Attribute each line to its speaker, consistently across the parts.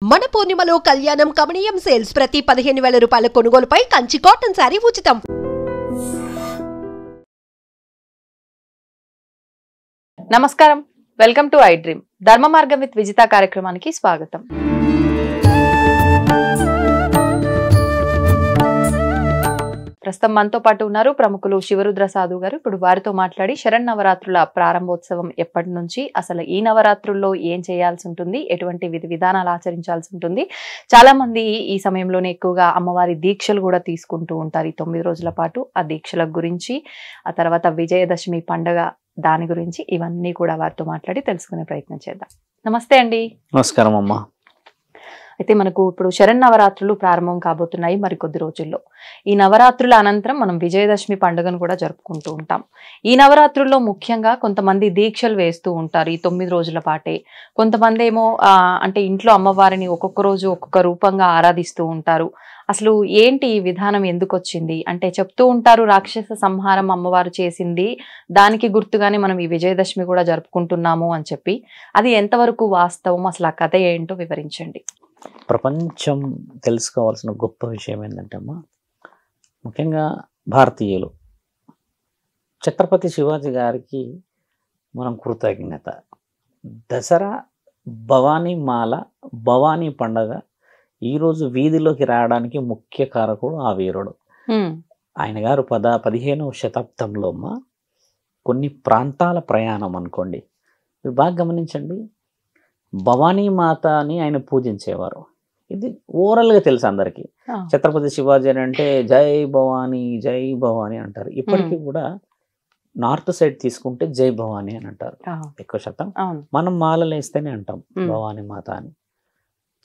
Speaker 1: మన పూర్ణిమలో కళ్యాణం కమనీయం సేల్స్ ప్రతి 15,000 రూపాయల కొనుగోలుపై కంచి కాటన్ శారీ ఉచితం.
Speaker 2: నమస్కారం, వెల్కమ్ టు ఐ డ్రీమ్. ధర్మ మార్గం విత్ విజిత కార్యక్రమానికి స్వాగతం. ప్రస్తుతం మనతో పాటు ఉన్నారు ప్రముఖులు శివరుద్ర సాధు గారు. ఇప్పుడు వారితో మాట్లాడి శరన్నవరాత్రుల ప్రారంభోత్సవం ఎప్పటి నుంచి, అసలు ఈ నవరాత్రుల్లో ఏం చేయాల్సి ఉంటుంది, ఎటువంటి విధి విధానాలు ఆచరించాల్సి ఉంటుంది, చాలా మంది ఈ సమయంలోనే ఎక్కువగా అమ్మవారి దీక్షలు కూడా తీసుకుంటూ ఉంటారు ఈ 9 రోజుల పాటు. ఆ దీక్షల గురించి, ఆ తర్వాత విజయదశమి పండుగ దాని గురించి, ఇవన్నీ కూడా వారితో మాట్లాడి తెలుసుకునే ప్రయత్నం చేద్దాం. నమస్తే అండి.
Speaker 3: నమస్కారం అమ్మా.
Speaker 2: అయితే మనకు ఇప్పుడు శరన్నవరాత్రులు ప్రారంభం కాబోతున్నాయి మరికొద్ది రోజుల్లో. ఈ నవరాత్రుల అనంతరం మనం విజయదశమి పండుగను కూడా జరుపుకుంటూ ఉంటాం. ఈ నవరాత్రుల్లో ముఖ్యంగా కొంతమంది దీక్షలు వేస్తూ ఉంటారు ఈ 9 రోజుల పాటే. కొంతమంది ఏమో అంటే ఇంట్లో అమ్మవారిని ఒక్కొక్క రోజు ఒక్కొక్క రూపంగా ఆరాధిస్తూ ఉంటారు. అసలు ఏంటి ఈ విధానం, ఎందుకు వచ్చింది అంటే చెప్తూ ఉంటారు, రాక్షస సంహారం అమ్మవారు చేసింది, దానికి గుర్తుగానే మనం ఈ విజయదశమి కూడా జరుపుకుంటున్నాము అని చెప్పి. అది ఎంతవరకు వాస్తవం, అసలు ఆ కథ ఏంటో వివరించండి.
Speaker 3: ప్రపంచం తెలుసుకోవాల్సిన గొప్ప విషయం ఏంటంటే అమ్మా, ముఖ్యంగా భారతీయులు ఛత్రపతి శివాజీ గారికి మనం కృతజ్ఞత. దసరా, భవానీ మాల, భవానీ పండగ ఈరోజు వీధిలోకి రావడానికి ముఖ్య కారకుడు ఆ వీరుడు. ఆయన గారు 15వ శతాబ్దంలో అమ్మా కొన్ని ప్రాంతాల ప్రయాణం అనుకోండి, మీరు బాగా గమనించండి, భవానీ మాత అని ఆయన పూజించేవారు. ఇది ఓవరాల్గా తెలుసు అందరికీ. ఛత్రపతి శివాజీ అని అంటే జై భవానీ జై భవానీ అంటారు. ఇప్పటికీ కూడా నార్త్ సైడ్ తీసుకుంటే జై భవానీ అని అంటారు ఎక్కువ శాతం. మనం మాలలు వేస్తేనే అంటాం భవానీ మాత అని.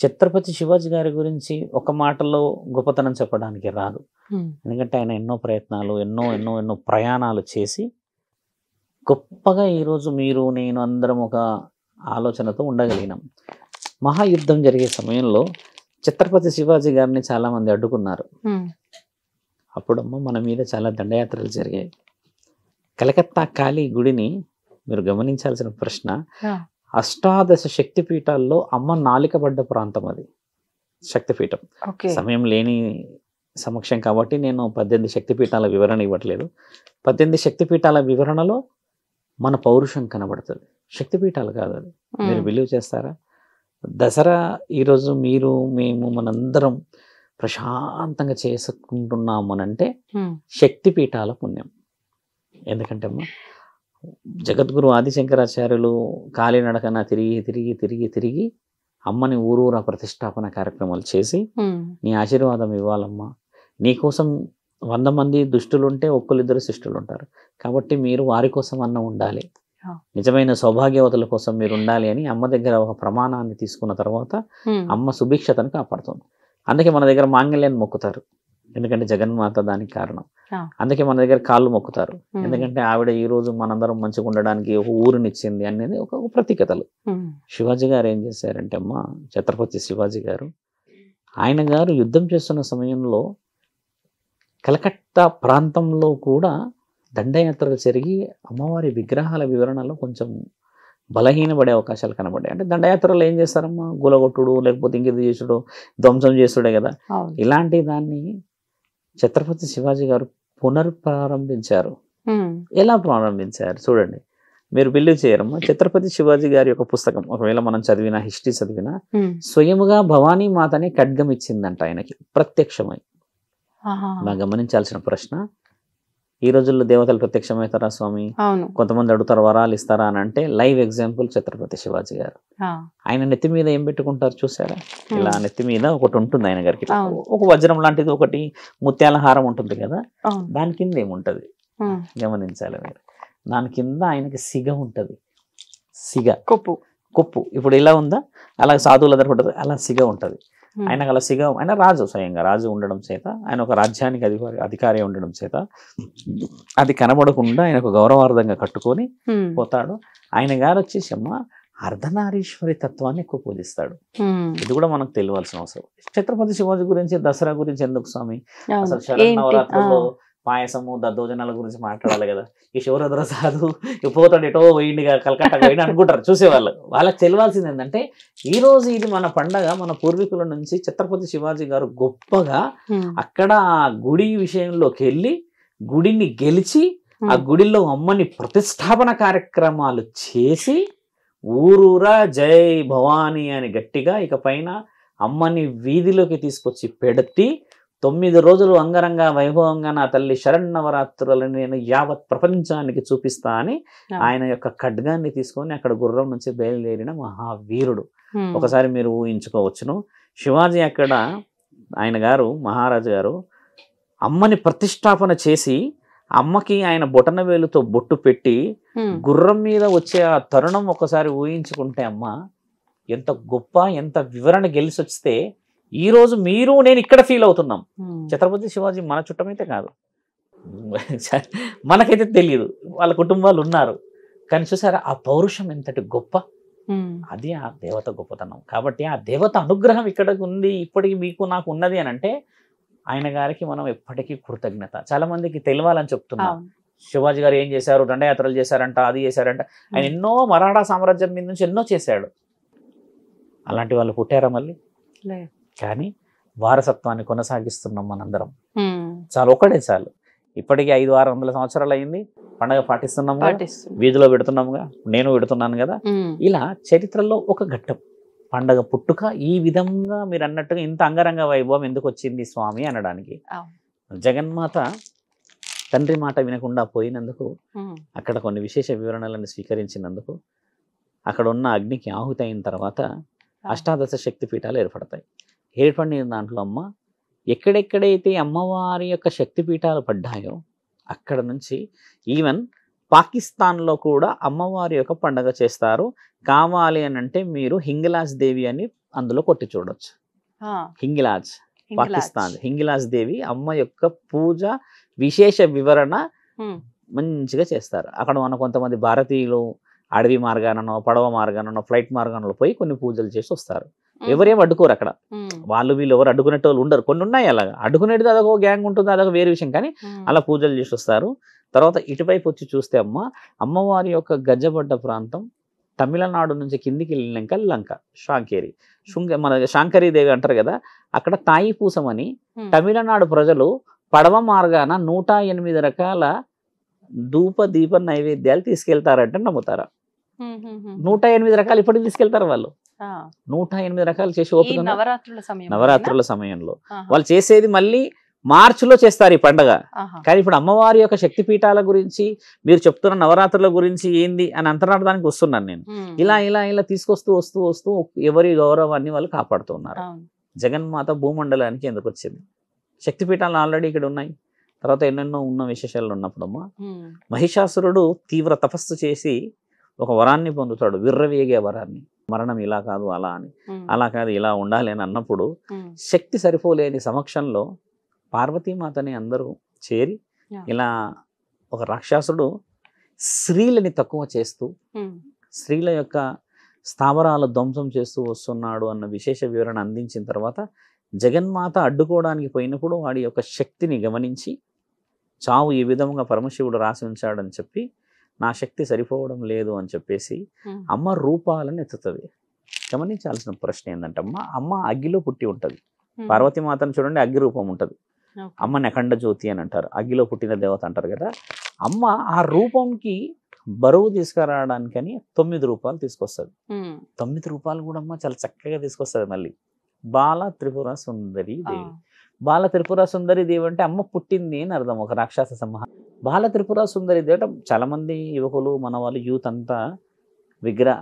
Speaker 3: ఛత్రపతి శివాజీ గారి గురించి ఒక మాటలో గొప్పతనం చెప్పడానికి రాదు. ఎందుకంటే ఆయన ఎన్నో ప్రయత్నాలు, ఎన్నో ఎన్నో ఎన్నో ప్రయాణాలు చేసి గొప్పగా ఈరోజు మీరు నేను అందరం ఒక ఆలోచనతో ఉండగలిగినాం. మహాయుద్ధం జరిగే సమయంలో ఛత్రపతి శివాజీ గారిని చాలా మంది అడ్డుకున్నారు. అప్పుడమ్మ మన మీద చాలా దండయాత్రలు జరిగాయి. కలకత్తా కాళీ గుడిని మీరు గమనించాల్సిన ప్రశ్న, అష్టాదశ శక్తిపీఠాల్లో అమ్మ నాలికబడ్డ ప్రాంతం అది శక్తిపీఠం. సమయం లేని సమక్షం కాబట్టి నేను 18 శక్తిపీఠాల వివరణ ఇవ్వట్లేదు. 18 శక్తిపీఠాల వివరణలో మన పౌరుషం కనబడుతుంది. శక్తిపీఠాలు కాదు అది. మీరు బిలీవ్ చేస్తారా? దసరా ఈరోజు మీరు మేము మనందరం ప్రశాంతంగా చేసుకుంటున్నాము అని అంటే శక్తిపీఠాల పుణ్యం. ఎందుకంటే అమ్మా, జగద్గురు ఆదిశంకరాచార్యులు కాలినడకన తిరిగి తిరిగి తిరిగి తిరిగి అమ్మని ఊరూరా ప్రతిష్టాపన కార్యక్రమాలు చేసి నీ ఆశీర్వాదం ఇవ్వాలమ్మా, నీకోసం 100 మంది దుష్టులు ఉంటే ఒక్కరిద్దరు శిష్టులు ఉంటారు, కాబట్టి మీరు వారి కోసం అన్న ఉండాలి, నిజమైన సౌభాగ్యవతుల కోసం మీరు ఉండాలి అని అమ్మ దగ్గర ఒక ప్రమాణాన్ని తీసుకున్న తర్వాత అమ్మ సుభిక్షతను కాపాడుతుంది. అందుకే మన దగ్గర మాంగళ్యాన్ని మొక్కుతారు, ఎందుకంటే జగన్మాత దానికి కారణం. అందుకే మన దగ్గర కాళ్ళు మొక్కుతారు, ఎందుకంటే ఆవిడ ఈ రోజు మనందరం మంచిగా ఉండడానికి ఒక ఊరినిచ్చింది అనేది ఒక ప్రతీకతలు. శివాజీ గారు ఏం చేశారంటే అమ్మ, ఛత్రపతి శివాజీ గారు, ఆయన గారు యుద్ధం చేస్తున్న సమయంలో కలకత్తా ప్రాంతంలో కూడా దండయాత్రలు జరిగి అమ్మవారి విగ్రహాల వివరణలో కొంచెం బలహీనపడే అవకాశాలు కనబడ్డాయి. అంటే దండయాత్రలు ఏం చేస్తారమ్మా, గులగొట్టుడు లేకపోతే ఇంకేది చేసుడు, ధ్వంసం చేసుడే కదా. ఇలాంటి దాన్ని ఛత్రపతి శివాజీ గారు పునర్ప్రారంభించారు. ఎలా ప్రారంభించారు చూడండి, మీరు బిలీవ్ చేయరమ్మా. ఛత్రపతి శివాజీ గారి యొక్క పుస్తకం ఒకవేళ మనం చదివినా, హిస్టరీ చదివినా, స్వయముగా భవానీ మాతని ఖడ్గం ఇచ్చిందంట ఆయనకి ప్రత్యక్షమై. బాగా గమనించాల్సిన ప్రశ్న, ఈ రోజుల్లో దేవతలు ప్రత్యక్షమవుతారా స్వామి? కొంతమంది అడుగుతారు వరాలు ఇస్తారా అని అంటే, లైవ్ ఎగ్జాంపుల్ ఛత్రపతి శివాజీ గారు. ఆయన నెత్తి మీద ఏం పెట్టుకుంటారు చూసారా? ఇలా నెత్తి మీద ఒకటి ఉంటుంది ఆయన గారికి, ఒక వజ్రం లాంటిది, ఒకటి ముత్యాల హారం ఉంటుంది కదా, దాని కింద ఏముంటది గమనించాలి మీరు. దాని కింద ఆయనకి సిగ ఉంటది, సిగ కొప్పు. ఇప్పుడు ఇలా ఉందా, అలా సాధువుల దగ్గర ఉంటుంది, అలా సిగ ఉంటది. ఆయనకు అలా సిగ, ఆయన రాజు, స్వయంగా రాజు ఉండడం చేత, ఆయన ఒక రాజ్యానికి అధికారి ఉండడం చేత అది కనబడకుండా ఆయన ఒక గౌరవార్థంగా కట్టుకొని పోతాడు. ఆయన గారు వచ్చేసి అమ్మ అర్ధనారీశ్వరి తత్వాన్ని ఎక్కువ పూజిస్తాడు. ఇది కూడా మనకు తెలియాల్సిన అవసరం. ఛత్రపతి శివాజీ గురించి, దసరా గురించి ఎందుకు స్వామి? అసలు శరన్నవరాత్రుల్లో పాయసము దద్దోజనాల గురించి మాట్లాడాలి కదా, ఈ శివరుద్ర సాధు పోతాడు ఎటో పోయిండిగా కలకత్తా పోయిండి అనుకుంటారు చూసేవాళ్ళు. వాళ్ళకి తెలియాల్సింది ఏంటంటే ఈ రోజు ఇది మన పండగ, మన పూర్వీకుల నుంచి ఛత్రపతి శివాజీ గారు గొప్పగా అక్కడ ఆ గుడి విషయంలోకి వెళ్ళి గుడిని గెలిచి ఆ గుడిలో అమ్మని ప్రతిష్టాపన కార్యక్రమాలు చేసి ఊరూరా జై భవానీ అని గట్టిగా ఇక పైన అమ్మని వీధిలోకి తీసుకొచ్చి పెడతి 9 రోజులు అంగరంగ వైభవంగా నా తల్లి శరన్నవరాత్రులను నేను యావత్ ప్రపంచానికి చూపిస్తా అని ఆయన యొక్క ఖడ్గాన్ని తీసుకొని అక్కడ గుర్రం నుంచి బయలుదేరిన మహావీరుడు. ఒకసారి మీరు ఊహించుకోవచ్చును, శివాజీ అక్కడ ఆయన గారు మహారాజు గారు అమ్మని ప్రతిష్టాపన చేసి అమ్మకి ఆయన బొటనవేలుతో బొట్టు పెట్టి గుర్రం మీద వచ్చే ఆ తరుణం ఒకసారి ఊహించుకుంటే అమ్మ ఎంత గొప్ప, ఎంత వివరణ గెలిచి వస్తే ఈ రోజు మీరు నేను ఇక్కడ ఫీల్ అవుతున్నాం. ఛత్రపతి శివాజీ మన చుట్టమైతే కాదు, మనకైతే తెలియదు, వాళ్ళ కుటుంబాలు ఉన్నారు, కానీ చూసారా ఆ పౌరుషం ఎంతటి గొప్ప, అది ఆ దేవత గొప్పతనం. కాబట్టి ఆ దేవత అనుగ్రహం ఇక్కడ ఉంది, ఇప్పటికి మీకు నాకు ఉన్నది అని అంటే ఆయన గారికి మనం ఎప్పటికీ కృతజ్ఞత. చాలా మందికి తెలియాలని చెప్తున్నాం, శివాజీ గారు ఏం చేశారు, దండయాత్రలు చేశారంట, అది చేశారంట. ఆయన ఎన్నో మరాఠా సామ్రాజ్యం మీద నుంచి ఎన్నో చేశాడు. అలాంటి వాళ్ళు పుట్టారా మళ్ళీ? కానీ వారసత్వాన్ని కొనసాగిస్తున్నాం మనందరం. చాలు, ఒకటే చాలు. ఇప్పటికీ 500-600 సంవత్సరాలు అయింది, పండగ పాటిస్తున్నాము, వీధిలో పెడుతున్నాముగా, నేను పెడుతున్నాను కదా. ఇలా చరిత్రలో ఒక ఘట్టం పండగ పుట్టుక. ఈ విధంగా మీరు అన్నట్టుగా ఇంత అంగరంగ వైభవం ఎందుకు వచ్చింది స్వామి అనడానికి, జగన్మాత తండ్రి మాట వినకుండా పోయినందుకు, అక్కడ కొన్ని విశేష వివరణలను స్వీకరించినందుకు, అక్కడ ఉన్న అగ్నికి ఆహుతి అయిన తర్వాత అష్టాదశ శక్తి పీఠాలు ఏర్పడతాయి. ఏర్పడిన దాంట్లో అమ్మ ఎక్కడెక్కడైతే అమ్మవారి యొక్క శక్తి పీఠాలు పడ్డాయో అక్కడ నుంచి ఈవెన్ పాకిస్తాన్లో కూడా అమ్మవారి యొక్క పండగ చేస్తారు. కావాలి అని అంటే మీరు హింగిలాజ్ దేవి అని అందులో కొట్టి చూడొచ్చు. హింగిలాజ్ పాకిస్తాన్ హింగిలాజ్ దేవి అమ్మ యొక్క పూజ విశేష వివరణ మంచిగా చేస్తారు. అక్కడ మన కొంతమంది భారతీయులు అడవి మార్గానో పడవ మార్గానో ఫ్లైట్ మార్గానో పోయి కొన్ని పూజలు చేసి వస్తారు. ఎవరేం అడ్డుకోరు అక్కడ, వాళ్ళు వీళ్ళు ఎవరు అడ్డుకునేట వాళ్ళు ఉండరు. కొన్ని ఉన్నాయి అలాగా, అడ్డుకునేది అదొక గ్యాంగ్ ఉంటుంది, అదొక వేరే విషయం. కానీ అలా పూజలు చేసి వస్తారు. తర్వాత ఇటువైపు వచ్చి చూస్తే అమ్మవారి యొక్క గజ్జబడ్డ ప్రాంతం తమిళనాడు నుంచి కిందికి వెళ్ళినాక లంక శాంకేరి మన శాంకరీదేవి అంటారు కదా, అక్కడ తాయి పూసమని తమిళనాడు ప్రజలు పడవ మార్గాన 108 రకాల ధూప దీప నైవేద్యాలు తీసుకెళ్తారంటే నమ్ముతారా? 108 రకాలు ఇప్పటికి తీసుకెళ్తారు వాళ్ళు. 108 రకాలు చేసి ఓపిక నవరాత్రుల సమయంలో వాళ్ళు చేసేది మళ్ళీ మార్చిలో చేస్తారు ఈ పండగ. కానీ ఇప్పుడు అమ్మవారి యొక్క శక్తి పీఠాల గురించి మీరు చెప్తున్న నవరాత్రుల గురించి ఏంది అని అంతరార్థానికి వస్తున్నాను నేను. ఇలా ఇలా ఇలా తీసుకొస్తూ వస్తూ వస్తూ ఎవరి గౌరవాన్ని వాళ్ళు కాపాడుతున్నారు. జగన్మాత భూమండలానికి ఎందుకు వచ్చింది? శక్తి పీఠాలు ఆల్రెడీ ఇక్కడ ఉన్నాయి. తర్వాత ఎన్నెన్నో ఉన్న విశేషాలు ఉన్నప్పుడు మహిషాసురుడు తీవ్ర తపస్సు చేసి ఒక వరాన్ని పొందుతాడు, విర్రవేగే వరాన్ని. మరణం ఇలా కాదు అలా అని, అలా కాదు ఇలా ఉండాలి అని అన్నప్పుడు శక్తి సరిపోలేని సమక్షంలో పార్వతీమాతని అందరూ చేరి ఇలా ఒక రాక్షసుడు స్త్రీలని తక్కువ చేస్తూ స్త్రీల యొక్క స్థావరాల ధ్వంసం చేస్తూ వస్తున్నాడు అన్న విశేష వివరణ అందించిన తర్వాత జగన్మాత అడ్డుకోవడానికి పోయినప్పుడు వాడి యొక్క శక్తిని గమనించి చావు ఈ విధంగా పరమశివుడు రాసి ఉంచాడని చెప్పి నా శక్తి సరిపోవడం లేదు అని చెప్పేసి అమ్మ రూపాలను ఎత్తుతుంది. గమనించాల్సిన ప్రశ్న ఏంటంటే అమ్మ అగ్గిలో పుట్టి ఉంటుంది. పార్వతీమాతను చూడండి, అగ్గి రూపం ఉంటుంది. అమ్మని అఖండ జ్యోతి అని అంటారు, అగ్గిలో పుట్టిన దేవత అంటారు కదా. అమ్మ ఆ రూపంకి బరువు తీసుకురావడానికని 9 రూపాలు తీసుకొస్తుంది. 9 రూపాయలు కూడా అమ్మ చాలా చక్కగా తీసుకొస్తుంది. మళ్ళీ బాల త్రిపుర సుందరి దేవి. బాల త్రిపుర సుందరి దేవి అంటే అమ్మ పుట్టింది అని అర్థం, ఒక రాక్షస సంహారం. బాల త్రిపుర సుందరి దేవి అంటే చాలా మంది యువకులు మన వాళ్ళు యూత్ అంతా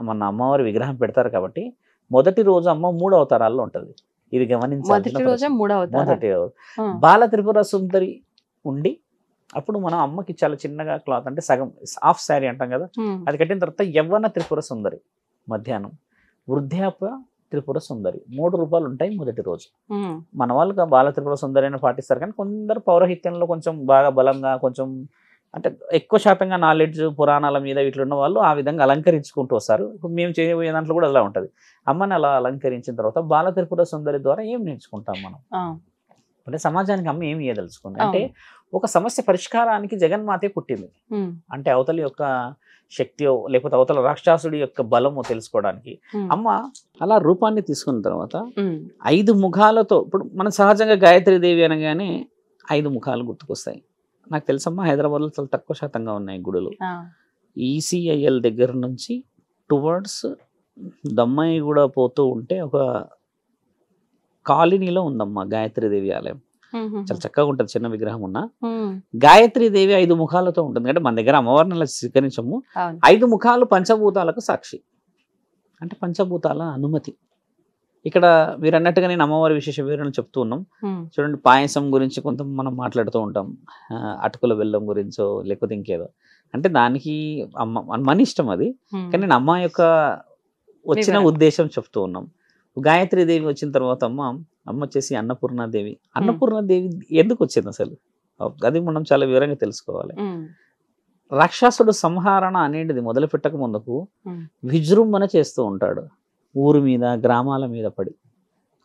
Speaker 3: మన అమ్మవారి విగ్రహం పెడతారు కాబట్టి మొదటి రోజు అమ్మ 3 అవతారాల్లో ఉంటుంది. ఇది గమనించాలి. మొదటి బాల త్రిపుర సుందరి ఉండి అప్పుడు మనం అమ్మకి చాలా చిన్నగా క్లాత్ అంటే సగం హాఫ్ శారీ అంటాం కదా, అది కట్టిన తర్వాత యవ్వన త్రిపుర సుందరి మధ్యాహ్నం, వృద్ధాప్య త్రిపుర సుందరి 3 రూపాయలు ఉంటాయి మొదటి రోజు. మన వాళ్ళు బాల త్రిపుర సుందరి అని పాటిస్తారు. కానీ కొందరు పౌరహిత్యంలో కొంచెం బాగా బలంగా కొంచెం అంటే ఎక్కువ శాతంగా నాలెడ్జ్ పురాణాల మీద ఇట్లున్న వాళ్ళు ఆ విధంగా అలంకరించుకుంటూ వస్తారు. ఇప్పుడు మేము చేయబోయే దాంట్లో కూడా అలా ఉంటుంది. అమ్మని అలా అలంకరించిన తర్వాత బాల త్రిపుర సుందరి ద్వారా ఏం నేర్చుకుంటాం మనం అంటే సమాజానికి అమ్మ ఏమి ఇవ్వదలుచుకుంది అంటే ఒక సమస్య పరిష్కారానికి జగన్మాతే పుట్టింది. అంటే అవతలి యొక్క శక్తియో లేకపోతే అవతల రాక్షసుడి యొక్క బలమో తెలుసుకోవడానికి అమ్మ అలా రూపాన్ని తీసుకున్న తర్వాత 5 ముఖాలతో, ఇప్పుడు మనం సహజంగా గాయత్రీదేవి అనగానే 5 ముఖాలు గుర్తుకొస్తాయి. నాకు తెలుసమ్మా హైదరాబాద్లో చాలా తక్కువ శాతంగా ఉన్నాయి గుడులు. ECIL దగ్గర నుంచి టువర్డ్స్ దమ్మాయి కూడా పోతూ ఉంటే ఒక కాలనీలో ఉందమ్మా గాయత్రీదేవి ఆలయం. చాలా చక్కగా ఉంటుంది, చిన్న విగ్రహం ఉన్న గాయత్రీదేవి 5 ముఖాలతో ఉంటుంది. అంటే మన దగ్గర అమ్మవారిని అలా స్వీకరించము. 5 ముఖాలు పంచభూతాలకు సాక్షి, అంటే పంచభూతాల అనుమతి. ఇక్కడ మీరు అన్నట్టుగా నేను అమ్మవారి విశేష వివరణ చెప్తూ ఉన్నాం. చూడండి, పాయసం గురించి కొంత మనం మాట్లాడుతూ ఉంటాం, అటుకుల బెల్లం గురించో లేకపోతే ఇంకేదో. అంటే దానికి మన ఇష్టం అది, కానీ నేను అమ్మ యొక్క వచ్చిన ఉద్దేశం చెప్తూ ఉన్నాం. గాయత్రీదేవి వచ్చిన తర్వాత అమ్మ వచ్చేసి అన్నపూర్ణాదేవి. అన్నపూర్ణాదేవి ఎందుకు వచ్చింది అసలు, అది మనం చాలా వివరంగా తెలుసుకోవాలి. రాక్షసుడు సంహరణ అనేది మొదలు పెట్టక ముందుకు విజృంభణ చేస్తూ ఉంటాడు ఊరి మీద, గ్రామాల మీద పడి.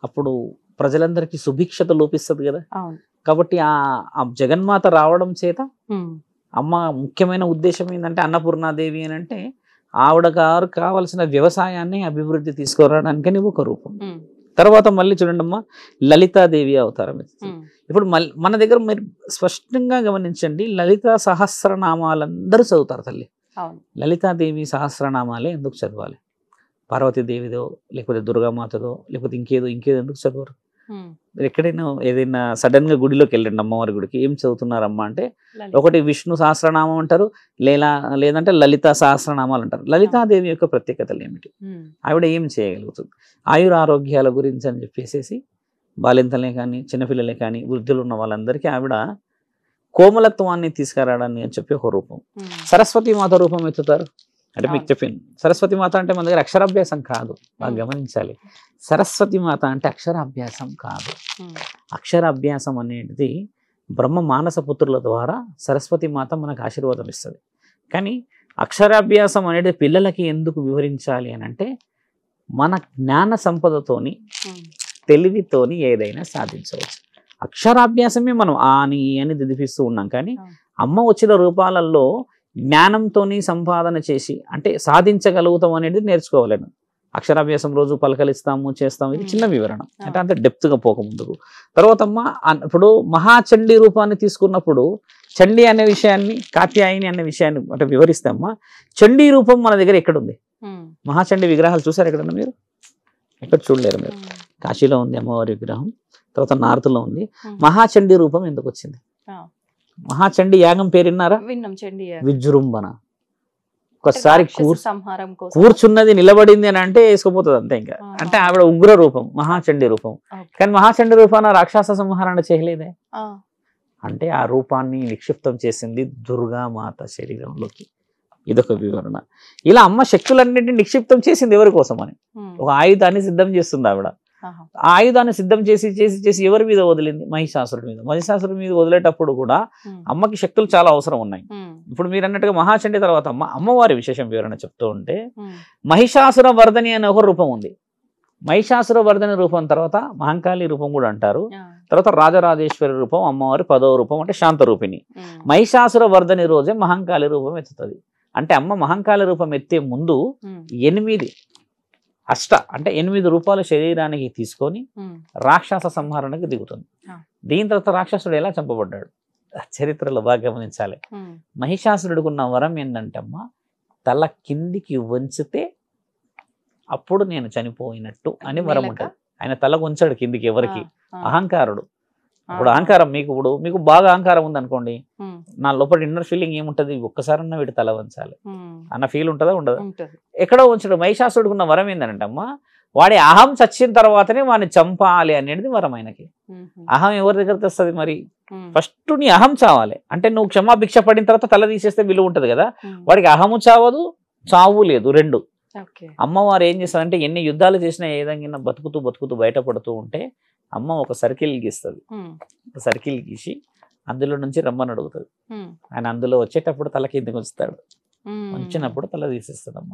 Speaker 3: అప్పుడు ప్రజలందరికీ సుభిక్షత లోపిస్తుంది కదా. కాబట్టి ఆ జగన్మాత రావడం చేత అమ్మ ముఖ్యమైన ఉద్దేశం ఏంటంటే అన్నపూర్ణాదేవి అని అంటే ఆవిడ గారు కావలసిన వ్యవసాయాన్ని అభివృద్ధి తీసుకురావడానికని ఒక రూపం. తర్వాత మళ్ళీ చూడండి అమ్మ లలితాదేవి అవతారం. ఇప్పుడు మన దగ్గర మీరు స్పష్టంగా గమనించండి, లలితా సహస్రనామాలందరూ చదువుతారు తల్లి. లలితాదేవి సహస్రనామాలే ఎందుకు చదవాలి? పార్వతీదేవిదో లేకపోతే దుర్గామాతదో లేకపోతే ఇంకేదో ఎందుకు చదవరు? ఎక్కడైనా ఏదైనా సడన్ గా గుడిలోకి వెళ్ళండి అమ్మవారి గుడికి, ఏం చదువుతున్నారమ్మా అంటే ఒకటి విష్ణు సహస్రనామం అంటారు, లేదంటే లలిత సహస్రనామాలు అంటారు. లలితాదేవి యొక్క ప్రత్యేకతలు ఏమిటి, ఆవిడ ఏం చేయగలుగుతుంది, ఆయురారోగ్యాల గురించి అని చెప్పేసి బాలింతలే కానీ చిన్నపిల్లలే కానీ వృద్ధులు ఉన్న వాళ్ళందరికీ ఆవిడ కోమలత్వాన్ని తీసుకురావడాన్ని అని చెప్పి ఒక రూపం. సరస్వతి మాత రూపం ఎత్తుతారు. అంటే మీకు చెప్పాను, సరస్వతి మాత అంటే మన దగ్గర అక్షరాభ్యాసం కాదు, బాగా గమనించాలి. సరస్వతి మాత అంటే అక్షరాభ్యాసం కాదు. అక్షరాభ్యాసం అనేది బ్రహ్మ మానస పుత్రుల ద్వారా సరస్వతి మాత మనకు ఆశీర్వాదం ఇస్తుంది. కానీ అక్షరాభ్యాసం అనేది పిల్లలకి ఎందుకు వివరించాలి అని అంటే మన జ్ఞాన సంపదతోని తెలివితోని ఏదైనా సాధించవచ్చు. అక్షరాభ్యాసమే మనం అని దిదిపిస్తూ ఉన్నాం, కానీ అమ్మ వచ్చిన రూపాలలో జ్ఞానంతోని సంపాదన చేసి అంటే సాధించగలుగుతాం అనేది నేర్చుకోవాలను. అక్షరాభ్యాసం రోజు పలకలిస్తాము చేస్తాము, ఇది చిన్న వివరణ, అంటే అంత డెప్త్గా పోక ముందుకు. తర్వాత ఇప్పుడు మహాచండీ రూపాన్ని తీసుకున్నప్పుడు చండీ అనే విషయాన్ని, కాత్యాయని అనే విషయాన్ని అంటే వివరిస్తామా. చండీ రూపం మన దగ్గర ఎక్కడుంది? మహాచండీ విగ్రహాలు చూసారు ఎక్కడన్నా మీరు? ఎక్కడ చూడలేరు మీరు. కాశీలో ఉంది అమ్మవారి విగ్రహం, తర్వాత నార్త్లో ఉంది. మహాచండీ రూపం ఎందుకు వచ్చింది? మహాచండీ యాగం పేరున్నారా? విజృంభణ. ఒకసారి కూర్చున్నది నిలబడింది అని అంటే వేసుకుపోతుంది అంతే. ఇంకా అంటే ఆవిడ ఉగ్ర రూపం, మహాచండీ రూపం. కానీ మహాచండీ రూపాన రాక్షస సంహారణ చేయలేదే, అంటే ఆ రూపాన్ని నిక్షిప్తం చేసింది దుర్గామాత శరీరంలోకి. ఇదొక వివరణ. ఇలా అమ్మ శక్తులన్నింటినీ నిక్షిప్తం చేసింది ఎవరి కోసం అని, ఒక ఆయుధాన్ని సిద్ధం చేస్తుంది ఆవిడ. ఆ ఆయుధాన్ని సిద్ధం చేసి చేసి చేసి ఎవరి మీద వదిలింది? మహిషాసురుడి మీద. మహిషాసురుడి మీద వదిలేటప్పుడు కూడా అమ్మకి శక్తులు చాలా అవసరం ఉన్నాయి. ఇప్పుడు మీరు అన్నట్టుగా మహాచండీ తర్వాత అమ్మవారి విశేషం వివరణ చెప్తూ ఉంటే మహిషాసుర వర్ధని అనే ఒక రూపం ఉంది. మహిషాసుర వర్ధని రూపం తర్వాత మహంకాళి రూపం కూడా అంటారు. తర్వాత రాజరాజేశ్వరి రూపం, అమ్మవారి 10వ రూపం అంటే శాంత రూపిణి. మహిషాసుర వర్ధని రోజే మహంకాళి రూపం ఎత్తుతుంది. అంటే అమ్మ మహంకాళి రూపం ఎత్తే ముందు 8 రూపాయల శరీరానికి తీసుకొని రాక్షస సంహారణకు దిగుతుంది. దీని తర్వాత రాక్షసుడు ఎలా చంపబడ్డాడు చరిత్రలో బాగా గమనించాలి. మహిషాసురుడికి ఉన్న వరం ఏంటంటే అమ్మ తల కిందికి వంచితే అప్పుడు నేను చనిపోయినట్టు అని వరం ఉంటుంది. ఆయన తల ఉంచాడు కిందికి ఎవరికి? అహంకారుడు. ఇప్పుడు అహంకారం మీకు బాగా అహంకారం ఉందనుకోండి, నా లోపల ఇన్నర్ ఫీలింగ్ ఏముంటది? ఒక్కసారన్నా వీటి తల వంచాలి అన్న ఫీల్ ఉంటుందా? ఉండదా? ఎక్కడో ఉంచడం. మహిషాసుడికి ఉన్న వరం ఏంటంటే అమ్మ వాడి అహం చచ్చిన తర్వాతనే వాడిని చంపాలి అనేది వరం ఆయనకి. అహం ఎవరి దగ్గర తెస్తుంది మరి? ఫస్ట్ నీ అహం చావాలి. అంటే నువ్వు క్షమాభిక్ష పడిన తర్వాత తల తీసేస్తే విలువ ఉంటది కదా. వాడికి అహము చావదు, చావు లేదు, రెండు. అమ్మవారు ఏం చేస్తారంటే ఎన్ని యుద్ధాలు చేసినా ఏ విధంగా బతుకుతూ బయటపడుతూ ఉంటే అమ్మ ఒక సర్కిల్ గీస్తుంది. ఒక సర్కిల్ గీసి అందులో నుంచి రమ్మని అడుగుతుంది. ఆయన అందులో వచ్చేటప్పుడు తల కిందకి ఉంచుతాడు, ఉంచినప్పుడు తల తీసేస్తుంది. అమ్మ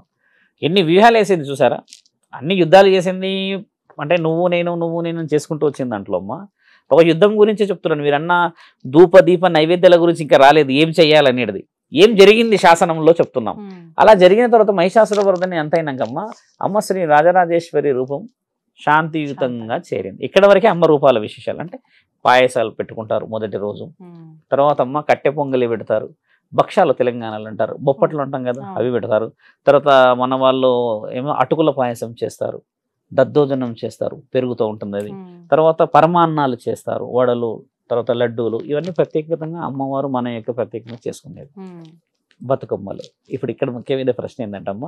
Speaker 3: ఎన్ని వ్యూహాలు వేసింది చూసారా? అన్ని యుద్ధాలు చేసింది. అంటే నువ్వు నేను చేసుకుంటూ వచ్చింది దాంట్లో అమ్మ. ఒక యుద్ధం గురించే చెప్తున్నాను. మీరన్న ధూప దీప నైవేద్యాల గురించి ఇంకా రాలేదు, ఏం చెయ్యాలనేది ఏం జరిగింది శాసనంలో చెప్తున్నాం. అలా జరిగిన తర్వాత మహిషాసురవర్ధని అంతైనాకమ్మ అమ్మ శ్రీ రాజరాజేశ్వరి రూపం శాంతియుతంగా చేరింది. ఇక్కడ వరకే అమ్మ రూపాల విశేషాలు. అంటే పాయసాలు పెట్టుకుంటారు మొదటి రోజు, తర్వాత అమ్మ కట్టె పొంగలి పెడతారు, భక్షాలు తెలంగాణలో అంటారు, బొప్పట్లు అంటాం కదా అవి పెడతారు. తర్వాత మన వాళ్ళు ఏమో అటుకుల పాయసం చేస్తారు, దద్దోజనం చేస్తారు, పెరుగుతూ ఉంటుంది అది. తర్వాత పరమాన్నాలు చేస్తారు, వడలు, తర్వాత లడ్డూలు, ఇవన్నీ ప్రత్యేకంగా అమ్మవారు మన యొక్క ప్రత్యేకంగా చేసుకునేది. బతుకమ్మలు ఇప్పుడు ఇక్కడ ముఖ్యమైన ప్రశ్న ఏంటంటే అమ్మ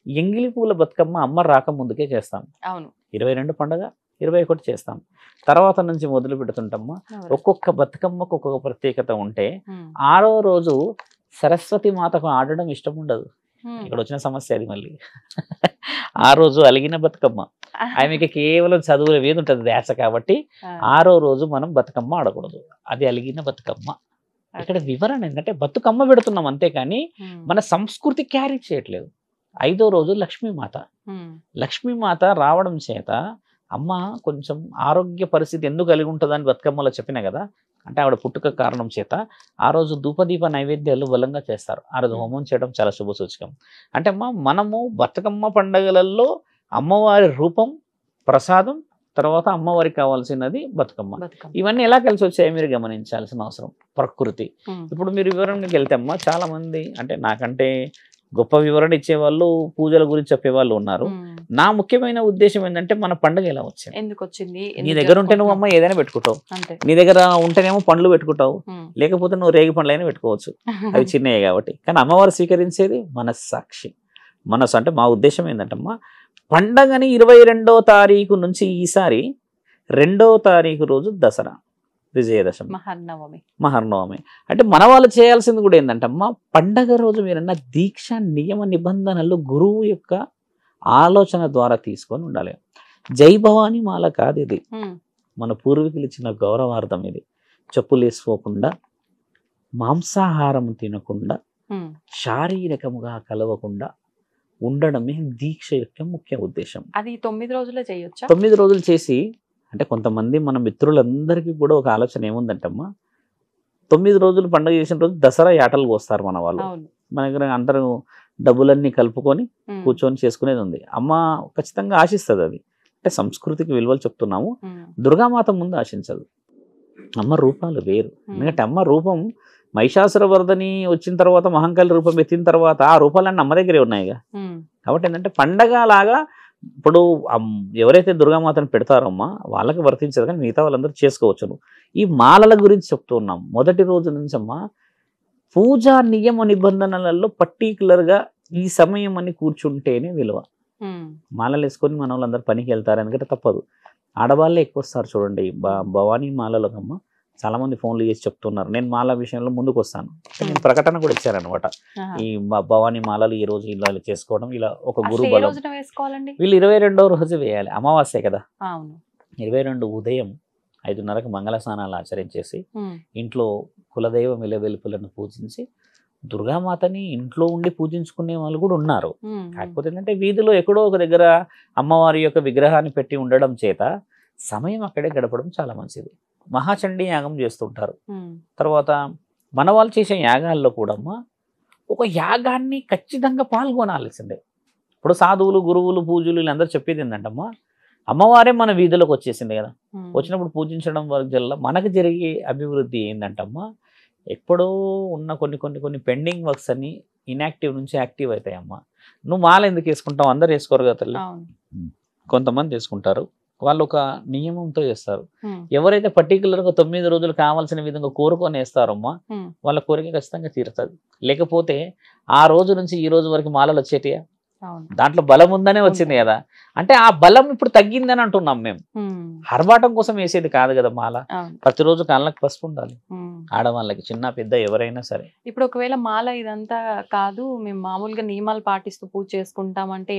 Speaker 3: ఎంగిలి పూల బతుకమ్మ అమ్మ రాక ముందుకే చేస్తాం. 22 పండుగ 21 చేస్తాం. తర్వాత నుంచి మొదలు పెడుతుంటమ్మా. ఒక్కొక్క బతుకమ్మకు ఒక్కొక్క ప్రత్యేకత ఉంటే 6వ రోజు సరస్వతి మాతకు ఆడడం ఇష్టం ఉండదు. ఇక్కడ వచ్చిన సమస్య అది. మళ్ళీ ఆ రోజు అలిగిన బతుకమ్మ, ఆమెకి కేవలం చదువుల మీద ఉంటుంది ధ్యాస. కాబట్టి 6వ రోజు మనం బతుకమ్మ ఆడకూడదు, అది అలిగిన బతుకమ్మ. ఇక్కడ వివరణ ఏంటంటే బతుకమ్మ పెడుతున్నాం అంతేకాని మన సంస్కృతి క్యారీ చేయట్లేదు. 5వ రోజు లక్ష్మీమాత. లక్ష్మీమాత రావడం చేత అమ్మ కొంచెం ఆరోగ్య పరిస్థితి ఎందుకు కలిగి ఉంటుందని బతుకమ్మలో చెప్పినా కదా. అంటే ఆవిడ పుట్టుక కారణం చేత ఆ రోజు ధూపదీప నైవేద్యాలు బలంగా చేస్తారు. ఆ రోజు హోమం చేయడం చాలా శుభ సూచకం. అంటే అమ్మ మనము బతుకమ్మ పండుగలలో అమ్మవారి రూపం, ప్రసాదం, తర్వాత అమ్మవారికి కావాల్సినది బతుకమ్మ. ఇవన్నీ ఎలా కలిసి వచ్చాయో మీరు గమనించాల్సిన అవసరం. ప్రకృతి. ఇప్పుడు మీరు వివరణకి వెళ్తే అమ్మ చాలా మంది అంటే నాకంటే గొప్ప వివరణ ఇచ్చేవాళ్ళు, పూజల గురించి చెప్పేవాళ్ళు ఉన్నారు. నా ముఖ్యమైన ఉద్దేశం ఏంటంటే మన పండుగ ఎలా వచ్చింది,
Speaker 2: ఎందుకు వచ్చింది.
Speaker 3: నీ దగ్గర ఉంటే నువ్వు అమ్మ ఏదైనా పెట్టుకుంటావు, నీ దగ్గర ఉంటేనేమో పండ్లు పెట్టుకుంటావు, లేకపోతే నువ్వు రేగి పండ్లు అయినా పెట్టుకోవచ్చు, అవి చిన్నవి కాబట్టి. కానీ అమ్మవారు స్వీకరించేది మనస్సాక్షి. మనసు అంటే మా ఉద్దేశం ఏంటంటమ్మా పండగని 22వ తారీఖు నుంచి ఈసారి 2వ తారీఖు రోజు దసరా, విజయదశమి, మహర్నవమి. అంటే మన వాళ్ళు చేయాల్సింది కూడా ఏంటంటమ్మా పండగ రోజు మీరన్న దీక్ష నియమ నిబంధనలు గురువు యొక్క ఆలోచన ద్వారా తీసుకొని ఉండాలి. జై భవానీ మాల కాదు ఇది, మన పూర్వీకులు ఇచ్చిన గౌరవార్థం ఇది. చెప్పులు వేసుకోకుండా, మాంసాహారం తినకుండా, శారీరకముగా కలవకుండా ఉండడమే దీక్ష యొక్క ముఖ్య ఉద్దేశం.
Speaker 2: అది 9 రోజులే చేయొచ్చా?
Speaker 3: 9 రోజులు చేసి అంటే కొంతమంది మన మిత్రులందరికీ కూడా ఒక ఆలోచన ఏముందంటమ్మా 9 రోజులు పండుగ చేసిన రోజు దసరా యాటలు కోస్తారు మన వాళ్ళు. మన దగ్గర అందరూ డబ్బులన్నీ కలుపుకొని కూర్చొని చేసుకునేది ఉంది. అమ్మ ఖచ్చితంగా ఆశిస్తుంది అది. అంటే సంస్కృతికి విలువలు చెప్తున్నాము. దుర్గామాత ముందు ఆశించదు. అమ్మ రూపాలు వేరు. ఎందుకంటే అమ్మ రూపం మహిషాసురవర్ధని వచ్చిన తర్వాత మహంకాళి రూపం ఎత్తిన తర్వాత ఆ రూపాలన్నీ అమ్మ దగ్గరే ఉన్నాయిగా. కాబట్టి ఏంటంటే పండగ లాగా ఇప్పుడు ఎవరైతే దుర్గామాతను పెడతారమ్మా వాళ్ళకి వర్తించదు, కానీ మిగతా వాళ్ళందరూ చేసుకోవచ్చును. ఈ మాలల గురించి చెప్తూ ఉన్నాం. మొదటి రోజు నుంచి అమ్మా పూజా నియమ నిబంధనలలో పర్టికులర్గా ఈ సమయం అని కూర్చుంటేనే విలువ. మాలలు వేసుకొని మన వాళ్ళందరూ పనికి వెళ్తారు, ఎందుకంటే తప్పదు. ఆడవాళ్ళే ఎక్కువ వస్తారు చూడండి భవానీ మాలలోకమ్మ. చాలా మంది ఫోన్లు చేసి చెప్తున్నారు, నేను మాల విషయంలో ముందుకు వస్తాను. నేను ప్రకటన కూడా ఇచ్చారనమాట. ఈ భవానీ మాలలు ఈ రోజు ఇలా చేసుకోవడం, ఇలా ఒక గురు బలం. వీళ్ళు 22వ రోజు వేయాలి, అమావాస్య కదా. 22 ఉదయం 5:30కి మంగళ స్నానాలు ఆచరించేసి ఇంట్లో కులదైవం ఇలవెలుపులను పూజించి దుర్గామాతని ఇంట్లో ఉండి పూజించుకునే వాళ్ళు కూడా ఉన్నారు. కాకపోతే ఏంటంటే వీధిలో ఎక్కడో ఒక దగ్గర అమ్మవారి యొక్క విగ్రహాన్ని పెట్టి ఉండడం చేత సమయం అక్కడే గడపడం చాలా మంచిది. మహాచండీ యాగం చేస్తుంటారు. తర్వాత మన వాళ్ళు చేసే యాగాల్లో కూడా ఒక యాగాన్ని ఖచ్చితంగా పాల్గొనాల్సిందే. ఇప్పుడు సాధువులు, గురువులు, పూజలు వీళ్ళందరూ చెప్పేది ఏంటంటమ్మా అమ్మవారే మన వీధిలోకి వచ్చేసింది కదా. వచ్చినప్పుడు పూజించడం వరకు జల్ల మనకు జరిగే అభివృద్ధి ఏంటంటమ్మా ఎప్పుడో ఉన్న కొన్ని పెండింగ్ వర్క్స్ అన్ని ఇన్యాక్టివ్ నుంచి యాక్టివ్ అవుతాయమ్మా. నువ్వు మాల ఎందుకు వేసుకుంటావు, అందరు వేసుకోరు కదా తల్లి. కొంతమంది వేసుకుంటారు, వాళ్ళు ఒక నియమంతో చేస్తారు. ఎవరైతే పర్టికులర్గా 9 రోజులు కావాల్సిన విధంగా కోరుకొని వేస్తారమ్మా వాళ్ళ కోరిక ఖచ్చితంగా తీరుతుంది. లేకపోతే ఆ రోజు నుంచి ఈ రోజు వరకు మాలలు వచ్చేటియా? దాంట్లో బలం ఉందనే వచ్చింది కదా. అంటే ఆ బలం ఇప్పుడు తగ్గిందని అంటున్నాం మేము. హర్బాటం కోసం వేసేది కాదు కదా మాల. ప్రతిరోజు కాళ్ళకి పసుపు ఉండాలి ఆడవాళ్ళకి, చిన్న పెద్ద ఎవరైనా సరే.
Speaker 2: ఇప్పుడు ఒకవేళ మాల ఇదంతా కాదు, మేము మామూలుగా నియమాలు పాటిస్తూ పూజ చేసుకుంటాం అంటే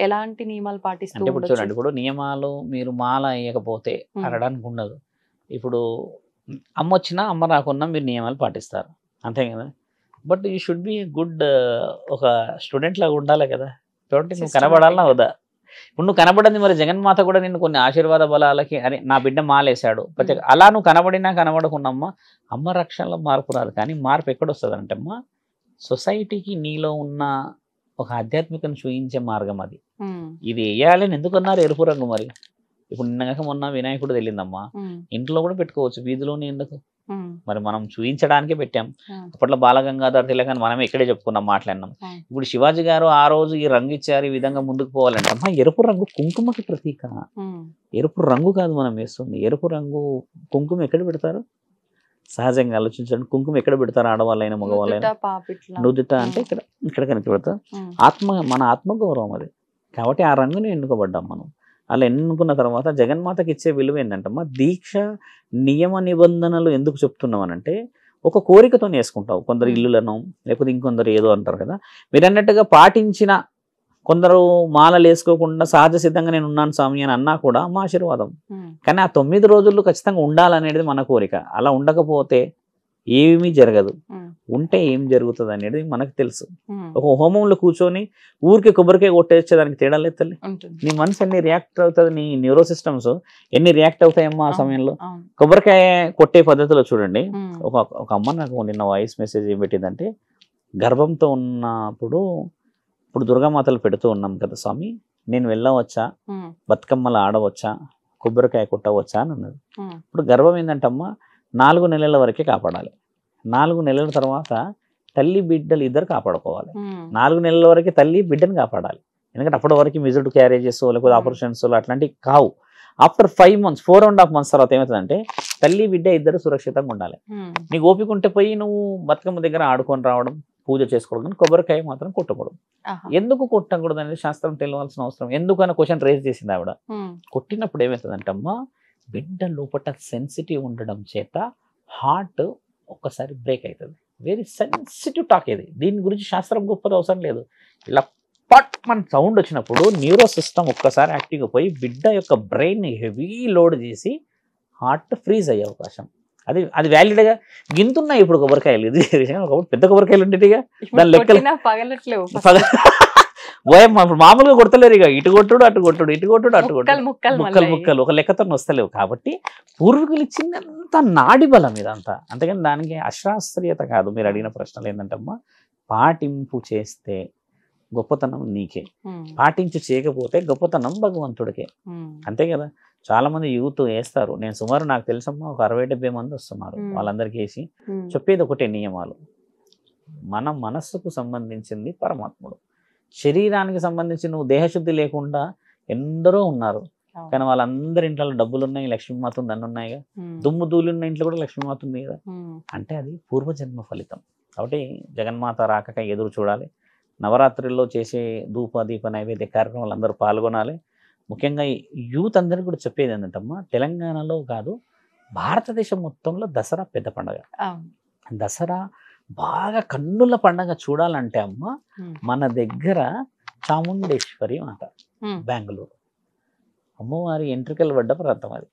Speaker 2: ఎలాంటి నియమాలు పాటిస్తూ?
Speaker 3: అంటే ఇప్పుడు చూడండి, ఇప్పుడు నియమాలు మీరు మాల వేయకపోతే అనడానికి ఉండదు. ఇప్పుడు అమ్మ వచ్చినా అమ్మ రాకున్నా మీరు నియమాలు పాటిస్తారు, అంతే కదా. But you should be good ఒక స్టూడెంట్ లాగా ఉండాలి కదా. కాబట్టి నువ్వు కనబడాలన్నా వద్దా? ఇప్పుడు నువ్వు కనబడింది మరి జగన్మాత కూడా నిన్ను కొన్ని ఆశీర్వాద బలాలకి అరే నా బిడ్డ మాలేశాడు ప్రతి అలా నువ్వు కనబడినా కనబడకున్నమ్మా అమ్మ రక్షణలో మార్పు రాదు. కానీ మార్పు ఎక్కడొస్తుంది అంటే అమ్మా సొసైటీకి నీలో ఉన్న ఒక ఆధ్యాత్మికను చూయించే మార్గం అది. ఇది వేయాలని ఎందుకన్నారు ఎరుపు రంగు? మరి ఇప్పుడు నిన్నగాక మొన్న వినాయకుడు వెళ్ళిందమ్మా, ఇంట్లో కూడా పెట్టుకోవచ్చు, వీధిలోనే ఎందుకు? మరి మనం చూయించడానికే పెట్టాం. అప్పట్లో బాలగంగాధర్ తిలక్ అని మనం ఇక్కడే చెప్పుకున్నాం, మాట్లాడినాం. ఇప్పుడు శివాజీ గారు ఆ రోజు ఈ రంగు ఇచ్చారు, ఈ విధంగా ముందుకు పోవాలంటే అమ్మా ఎరుపు రంగు కుంకుమకి ప్రతీక. ఎరుపు రంగు కాదు మనం వేస్తుంది, ఎరుపు రంగు కుంకుమ ఎక్కడ పెడతారు? సహజంగా ఆలోచించండి, కుంకుమ ఎక్కడ పెడతారు? ఆడవాళ్ళైనా మగవాళ్ళైనా నుదుట అంటే ఇక్కడ ఇక్కడ కనుక పెడతారు. మన ఆత్మగౌరవం అది. కాబట్టి ఆ రంగుని ఎన్నుకోబడ్డాం మనం. అలా ఎన్నుకున్న తర్వాత జగన్మాతకి ఇచ్చే విలువ ఏంటంటమ్మా, దీక్ష నియమ నిబంధనలు ఎందుకు చెప్తున్నాం అనంటే ఒక కోరికతో వేసుకుంటావు. కొందరు ఇల్లులను లేకపోతే ఇంకొందరు ఏదో అంటారు కదా, మీరు అన్నట్టుగా పాటించిన కొందరు మాలలు వేసుకోకుండా సహజ సిద్ధంగా నేను ఉన్నాను స్వామి అని అన్నా కూడా మా ఆశీర్వాదం. కానీ ఆ 9 రోజులు ఖచ్చితంగా ఉండాలనేది మన కోరిక. అలా ఉండకపోతే ఏమీ జరగదు, ఉంటే ఏం జరుగుతుంది అనేది మనకు తెలుసు. ఒక హోమంలో కూర్చొని ఊరికి కొబ్బరికాయ కొట్టేసేదానికి తేడా లేదు తల్లి. నీ మనసు ఎన్ని రియాక్ట్ అవుతుంది, నీ న్యూరో సిస్టమ్స్ ఎన్ని రియాక్ట్ అవుతాయమ్మా ఆ సమయంలో. కొబ్బరికాయ కొట్టే పద్ధతిలో చూడండి, ఒక అమ్మ నాకు నిన్న వాయిస్ మెసేజ్ ఏం పెట్టిందంటే, గర్భంతో ఉన్నప్పుడు ఇప్పుడు దుర్గామాతలు పెడుతూ ఉన్నాం కదా స్వామి, నేను వెళ్ళవచ్చా, బతుకమ్మలు ఆడవచ్చా, కొబ్బరికాయ కొట్టవచ్చా అని అన్నది. ఇప్పుడు గర్భం ఏంటంటమ్మా 4 నెలల వరకే కాపాడాలి. 4 నెలల తర్వాత తల్లి బిడ్డలు ఇద్దరు కాపాడుకోవాలి. 4 నెలల వరకే తల్లి బిడ్డను కాపాడాలి. ఎందుకంటే అప్పటి వరకు మిజుడ్ క్యారేజెస్ లేకపోతే ఆపరేషన్స్ అట్లాంటివి కావు. ఆఫ్టర్ 5 months 4.5 months తర్వాత ఏమవుతుందంటే తల్లి బిడ్డ ఇద్దరు సురక్షితంగా ఉండాలి. నీకు ఓపిక ఉంటే పోయి నువ్వు బతుకమ్మ దగ్గర ఆడుకొని రావడం, పూజ చేసుకోవడం, కానీ కొబ్బరికాయ మాత్రం కొట్టకూడదు. ఎందుకు కొట్టకూడదు అనేది శాస్త్రం తెలియాల్సిన అవసరం. ఎందుకని క్వశ్చన్ రేజ్ చేసింది ఆవిడ. కొట్టినప్పుడు ఏమవుతుందంటమ్మా, బిడ్డ లోపల సెన్సిటివ్ ఉండడం చేత హార్ట్ ఒక్కసారి బ్రేక్ అవుతుంది. వెరీ సెన్సిటివ్ టాక్ ఇది. దీని గురించి శాస్త్రం గొప్పది అవసరం లేదు. ఇలా పట్ మన సౌండ్ వచ్చినప్పుడు న్యూరో సిస్టమ్ ఒక్కసారి యాక్టివ్గా పోయి బిడ్డ యొక్క బ్రెయిన్ హెవీ లోడ్ చేసి హార్ట్ ఫ్రీజ్ అయ్యే అవకాశం. అది వ్యాలిడ్గా గింతున్నాయి ఇప్పుడు కొబ్బరికాయలు. ఇది పెద్ద కొబ్బరికాయలు ఉండేటిగా దాని లెక్కలు ఇప్పుడు మామూలుగా కొడతలేరు. ఇక ఇటు కొట్టుడు అటు కొట్టుడు, ఇటు కొట్టుడు అటు కొట్టుడు, ముక్కలు ఒక లెక్కతో వస్తలేవు. కాబట్టి పూర్వీకులు ఇచ్చిందంత నాడి బలం ఇదంతా. అంతేగాని దానికి అశాస్త్రీయత కాదు. మీరు అడిగిన ప్రశ్నలు ఏంటంటమ్మా, పాటింపు చేస్తే గొప్పతనం నీకే, పాటించు చేయకపోతే గొప్పతనం భగవంతుడికే. అంతే కదా. చాలా మంది యూత్ వేస్తారు. నేను సుమారు నాకు తెలుసమ్మా ఒక 60-70 మంది వస్తున్నారు. వాళ్ళందరికీ వేసి చెప్పేది ఒకటే నియమాలు. మన మనస్సుకు సంబంధించింది పరమాత్ముడు, శరీరానికి సంబంధించి నువ్వు దేహశుద్ధి లేకుండా ఎందరో ఉన్నారు. కానీ వాళ్ళందరి ఇంట్లో డబ్బులు ఉన్నాయి, లక్ష్మీమాత ఉంది, అన్నీ ఉన్నాయిగా. దుమ్ము ధూళి ఉన్న ఇంట్లో కూడా లక్ష్మీమాత ఉంది కదా. అంటే అది పూర్వజన్మ ఫలితం. కాబట్టి జగన్మాత రాకక ఎదురు చూడాలి. నవరాత్రుల్లో చేసే ధూప దీప నైవేద్య కార్యక్రమాలు అందరూ పాల్గొనాలి. ముఖ్యంగా యూత్ అందరికీ కూడా చెప్పేది ఏంటంటమ్మా, తెలంగాణలో కాదు భారతదేశం మొత్తంలో దసరా పెద్ద పండుగ. దసరా బాగా కన్నుల పండుగ చూడాలంటే అమ్మ మన దగ్గర చాముండేశ్వరి మాత బెంగళూరు అమ్మవారి ఎంట్రికలు పడ్డ ప్రాంతం అది.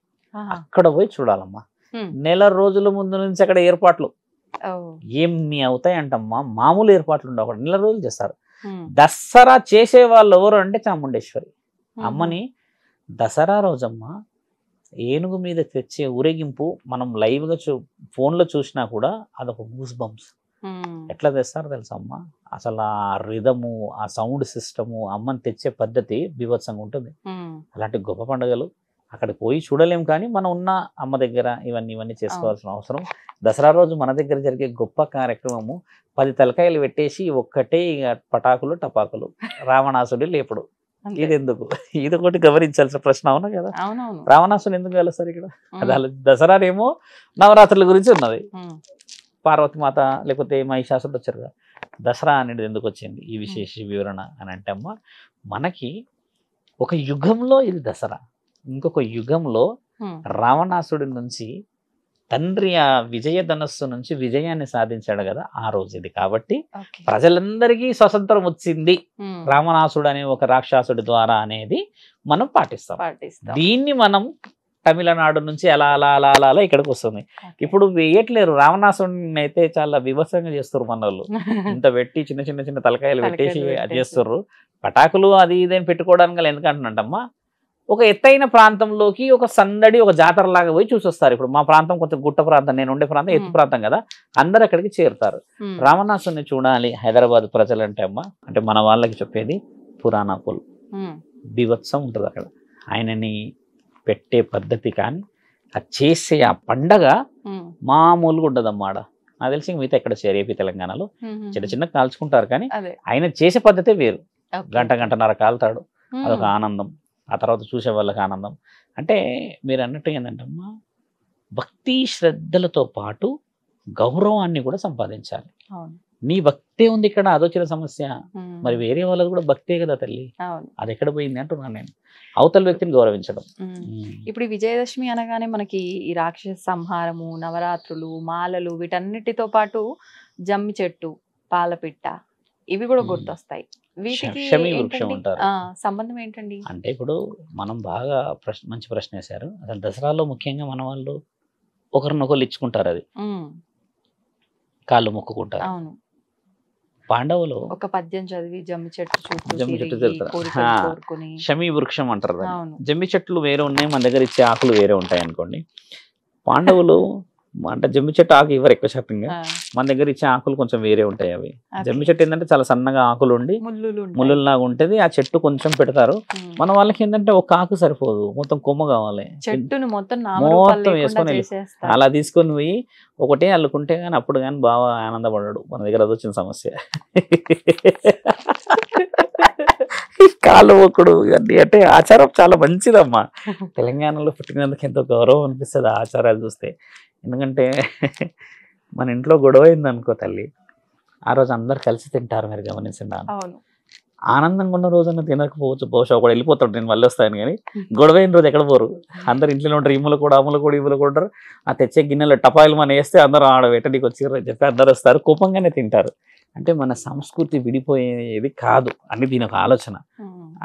Speaker 3: అక్కడ పోయి చూడాలమ్మా. నెల రోజుల ముందు నుంచి అక్కడ ఏర్పాట్లు ఏమి అవుతాయి అంటమ్మా, మామూలు ఏర్పాట్లు ఉండవు. అక్కడ నెల రోజులు చేస్తారు. దసరా చేసే వాళ్ళు ఎవరు అంటే చాముండేశ్వరి అమ్మని. దసరా రోజమ్మా ఏనుగు మీద తెచ్చే ఊరేగింపు మనం లైవ్గా ఫోన్లో చూసినా కూడా అదొక గూస్ బంప్స్. ఎట్లా తెస్తారో తెలుసా అమ్మ, అసలు ఆ రిధము, ఆ సౌండ్ సిస్టము, అమ్మని తెచ్చే పద్ధతి బీభత్సంగా ఉంటుంది. అలాంటి గొప్ప పండుగలు అక్కడికి పోయి చూడలేం. కానీ మనం ఉన్న అమ్మ దగ్గర ఇవన్నీ చేసుకోవాల్సిన అవసరం. దసరా రోజు మన దగ్గర జరిగే గొప్ప కార్యక్రమము 10 తలకాయలు పెట్టేసి ఒక్కటే ఇక పటాకులు టపాకులు, రావణాసుడి లేపుడు. ఇది ఎందుకు? ఇది ఒకటి గమనించాల్సిన ప్రశ్న. అవునా కదా. రావణాసుడు ఎందుకు కలుస్తారు ఇక్కడ? అది దసరా ఏమో నవరాత్రుల గురించి ఉన్నది. పార్వతీమాత లేకపోతే మహిషాసుడు వచ్చారు కదా. దసరా అనేది ఎందుకు వచ్చింది ఈ విశేష వివరణ అని అంటే అమ్మ, మనకి ఒక యుగంలో ఇది దసరా, ఇంకొక యుగంలో రావణాసుడి నుంచి తండ్రి ఆ విజయధనస్సు నుంచి విజయాన్ని సాధించాడు కదా, ఆ రోజు ఇది. కాబట్టి ప్రజలందరికీ స్వతంత్రం వచ్చింది రావణాసుడు అనే ఒక రాక్షసుడి ద్వారా అనేది మనం పాటిస్తాం. దీన్ని మనం తమిళనాడు నుంచి అలా అలా అలా అలా అలా ఇక్కడికి వస్తుంది. ఇప్పుడు వేయట్లేరు. రావణాసురుడిని అయితే చాలా వివసంగా చేస్తారు మన వాళ్ళు. ఇంత పెట్టి చిన్న చిన్న చిన్న తలకాయలు పెట్టేసి అది చేస్తారు. పటాకులు అది ఇదేని పెట్టుకోవడానికి గల ఎందుకంటున్నట్టమ్మా, ఒక ఎత్తైన ప్రాంతంలోకి ఒక సందడి ఒక జాతర లాగా పోయి చూసొస్తారు. ఇప్పుడు మా ప్రాంతం కొంచెం గుట్ట ప్రాంతం, నేను ఉండే ప్రాంతం ఎత్తు ప్రాంతం కదా, అందరు అక్కడికి చేరుతారు. రావణాసుని చూడాలి హైదరాబాద్ ప్రజలంటే అమ్మ, అంటే మన వాళ్ళకి చెప్పేది పురాణాపులు బీభత్సం ఉంటుంది అక్కడ. ఆయనని పెట్టే పద్ధతి కానీ అది చేసే ఆ పండగ మామూలుగా ఉండదమ్మా. ఆడ నాకు తెలిసి మిగతా ఎక్కడ ఏపీ తెలంగాణలో చిన్న చిన్న కాల్చుకుంటారు, కానీ ఆయన చేసే పద్ధతే వేరు. గంటన్నర కాలుతాడు, అదొక ఆనందం. ఆ తర్వాత చూసే వాళ్ళకి ఆనందం. అంటే మీరు అన్నట్టు ఏంటంటమ్మా, భక్తి శ్రద్ధలతో పాటు గౌరవాన్ని కూడా సంపాదించాలి. నీ భక్తే ఉంది ఇక్కడ, అదొచ్చిన సమస్య. మరి వేరే వాళ్ళది కూడా భక్తే కదా తల్లి, అది ఎక్కడ పోయింది అంటున్నాను నేను. అవతల వ్యక్తిని గౌరవించడం.
Speaker 2: ఇప్పుడు విజయదశమి అనగానే మనకి ఈ రాక్షస సంహారము, నవరాత్రులు, మాలలు, వీటన్నిటితో పాటు జమ్మి చెట్టు, పాలపిట్ట, ఇవి కూడా గుర్తొస్తాయి. వీటికి సంబంధం ఏంటండి?
Speaker 3: అంటే ఇప్పుడు మనం బాగా మంచి ప్రశ్న వేశారు. అసలు దసరాలో ముఖ్యంగా మన వాళ్ళు ఒకరినొకరు ఇచ్చుకుంటారు, అది కాళ్ళు మొక్కుకుంటారు.
Speaker 2: అవును,
Speaker 3: పాండవులు
Speaker 2: ఒక పద్యం చదివి జమ్మి చెట్టు
Speaker 3: తిరుగుతారు. శమీ వృక్షం అంటారు. జమ్మి చెట్లు వేరే ఉన్నాయి, మన దగ్గర ఇచ్చే ఆకులు వేరే ఉంటాయి అనుకోండి. పాండవులు అంటే జమ్మి చెట్టు ఆకు ఇవ్వరు ఎక్కువ శాతంగా, మన దగ్గర ఇచ్చే ఆకులు కొంచెం వేరే ఉంటాయి. అవి జమ్మి చెట్టు ఏంటంటే చాలా సన్నగా ఆకులు ఉండి ముళ్ళులాగా ఉంటది, ఆ చెట్టు కొంచెం పెడతారు. మన వాళ్ళకి ఏంటంటే ఒక ఆకు సరిపోదు, మొత్తం కొమ్మ కావాలి,
Speaker 2: చెట్టును మొత్తం
Speaker 3: వేసుకొని అలా తీసుకొని పోయి ఒకటే అల్లుకుంటే గానీ అప్పుడు కానీ బాగా ఆనందపడ్డాడు. మన దగ్గర అది వచ్చిన సమస్య. కాళ్ళు మొక్కుడు ఇవన్నీ అంటే ఆచారం చాలా మంచిదమ్మా. తెలంగాణలో పుట్టినందుకు ఎంతో గౌరవం అనిపిస్తుంది ఆ ఆచారాలు చూస్తే. ఎందుకంటే మన ఇంట్లో గొడవ అయింది అనుకో తల్లి, ఆ రోజు అందరు కలిసి తింటారు. మీరు గమనించండి, ఆనందంగా ఉన్న రోజున తినకపోవచ్చు, బహుశా ఒకడు వెళ్ళిపోతాడు, నేను మళ్ళీ వస్తాను. కానీ గొడవ అయిన రోజు ఎక్కడ పోరు, అందరు ఇంట్లో ఉంటారు. ఇమ్ములు కూడా అమ్ములు కూడా ఇవ్వలు కూడా ఉంటారు. ఆ తెచ్చే గిన్నెలో టపాయిలు మనం వేస్తే అందరూ ఆడ వెట్టడికి వచ్చారు అని చెప్పి అందరు వస్తారు, కోపంగానే తింటారు. అంటే మన సంస్కృతి విడిపోయేది కాదు అని దీని ఒక ఆలోచన.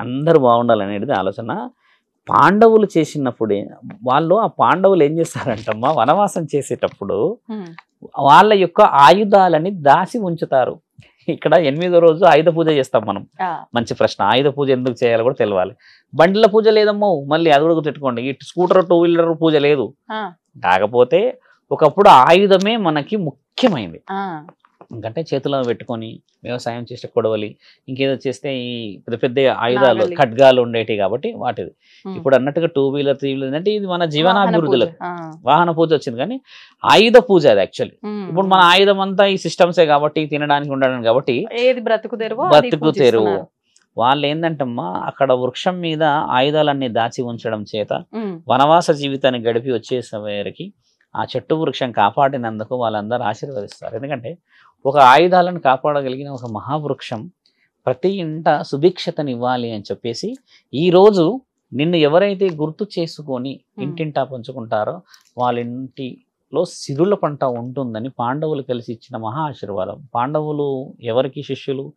Speaker 3: అందరూ బాగుండాలనేది ఆలోచన. పాండవులు చేసినప్పుడే వాళ్ళు, ఆ పాండవులు ఏం చేస్తారంటమ్మా, వనవాసం చేసేటప్పుడు వాళ్ళ యొక్క ఆయుధాలని దాచి ఉంచుతారు. ఇక్కడ 8వ రోజు ఆయుధ పూజ చేస్తాం మనం. మంచి ప్రశ్న. ఆయుధ పూజ ఎందుకు చేయాలో కూడా తెలియాలి. బండిల పూజ లేదమ్మో, మళ్ళీ అది కూడా గుర్తుపెట్టుకోండి. ఇటు స్కూటర్ 2 వీలర్ పూజ లేదు. కాకపోతే ఒకప్పుడు ఆయుధమే మనకి ముఖ్యమైనది. ఎందుకంటే చేతిలో పెట్టుకొని వ్యవసాయం చేసే కొడవలి, ఇంకేదో చేస్తే ఈ పెద్ద పెద్ద ఆయుధాలు ఖడ్గాలు ఉండేవి కాబట్టి వాటిది. ఇప్పుడు అన్నట్టుగా 2 వీలర్ 3 వీలర్ అంటే ఇది మన జీవనాభివృద్ధులకు వాహన పూజ వచ్చింది. కానీ ఆయుధ పూజ అది యాక్చువల్లీ. ఇప్పుడు మన ఆయుధం అంతా ఈ సిస్టమ్సే కాబట్టి, తినడానికి ఉండడానికి కాబట్టి బ్రతుకు తెరువు. వాళ్ళు ఏంటంటమ్మా, అక్కడ వృక్షం మీద ఆయుధాలన్నీ దాచి ఉంచడం చేత వనవాస జీవితాన్ని గడిపి వచ్చేసరికి ఆ చెట్టు వృక్షం కాపాడినందుకు వాళ్ళందరూ ఆశీర్వదిస్తారు. ఎందుకంటే ఒక ఆయుధాలను కాపాడగలిగిన ఒక మహావృక్షం ప్రతి ఇంట సుభిక్షతని ఇవ్వాలి అని చెప్పేసి ఈరోజు నిన్ను ఎవరైతే గుర్తు చేసుకొని ఇంటింటా పంచుకుంటారో వాళ్ళ ఇంటిలో సిరుల పంట ఉంటుందని పాండవులు కలిసి ఇచ్చిన మహా ఆశీర్వాదం. పాండవులు ఎవరికి శిష్యులు?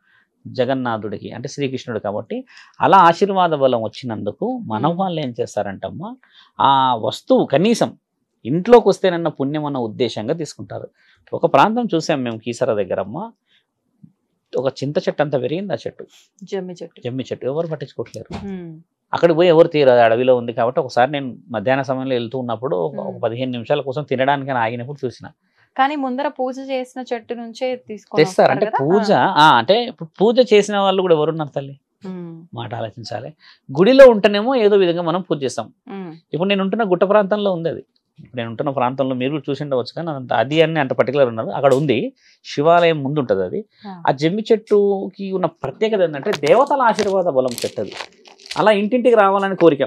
Speaker 3: జగన్నాథుడికి, అంటే శ్రీకృష్ణుడు. కాబట్టి అలా ఆశీర్వాద బలం వచ్చినందుకు మన వాళ్ళు ఏం చేస్తారంటమ్మా, ఆ వస్తువు కనీసం ఇంట్లోకి వస్తేనన్న పుణ్యం అన్న ఉద్దేశంగా తీసుకుంటారు. ఒక ప్రాంతం చూసాం మేము కీసర దగ్గరమ్మ, ఒక చింత చెట్టు అంతా పెరిగింది ఆ చెట్టు, జమ్మి చెట్టు. ఎవరు పట్టించుకోవట్లేరు. అక్కడికి పోయి ఎవరు తీరాదు, అడవిలో ఉంది కాబట్టి. ఒకసారి నేను మధ్యాహ్న సమయంలో వెళ్తూ ఉన్నప్పుడు ఒక 15 నిమిషాల కోసం తినడానికి ఆగినప్పుడు చూసిన.
Speaker 2: కానీ ముందర పూజ చేసిన చెట్టు నుంచే
Speaker 3: తెస్తారు. అంటే పూజ అంటే పూజ చేసిన వాళ్ళు కూడా ఎవరున్నారు తల్లి, మాట ఆలోచించాలి. గుడిలో ఉంటేనేమో ఏదో విధంగా మనం పూజ చేస్తాం. ఇప్పుడు నేను ఉంటున్న గుట్ట ప్రాంతంలో ఉంది అది. నేను ఉంటున్న ప్రాంతంలో మీరు చూసి ఉండవచ్చు, కానీ అది అని అంత పర్టికులర్ ఉన్నారు. అక్కడ ఉంది, శివాలయం ముందు ఉంటుంది అది. ఆ జమ్మి చెట్టుకి ఉన్న ప్రత్యేకత ఏంటంటే దేవతల ఆశీర్వాద బలం చెట్టు అది. అలా ఇంటింటికి రావాలని కోరిక.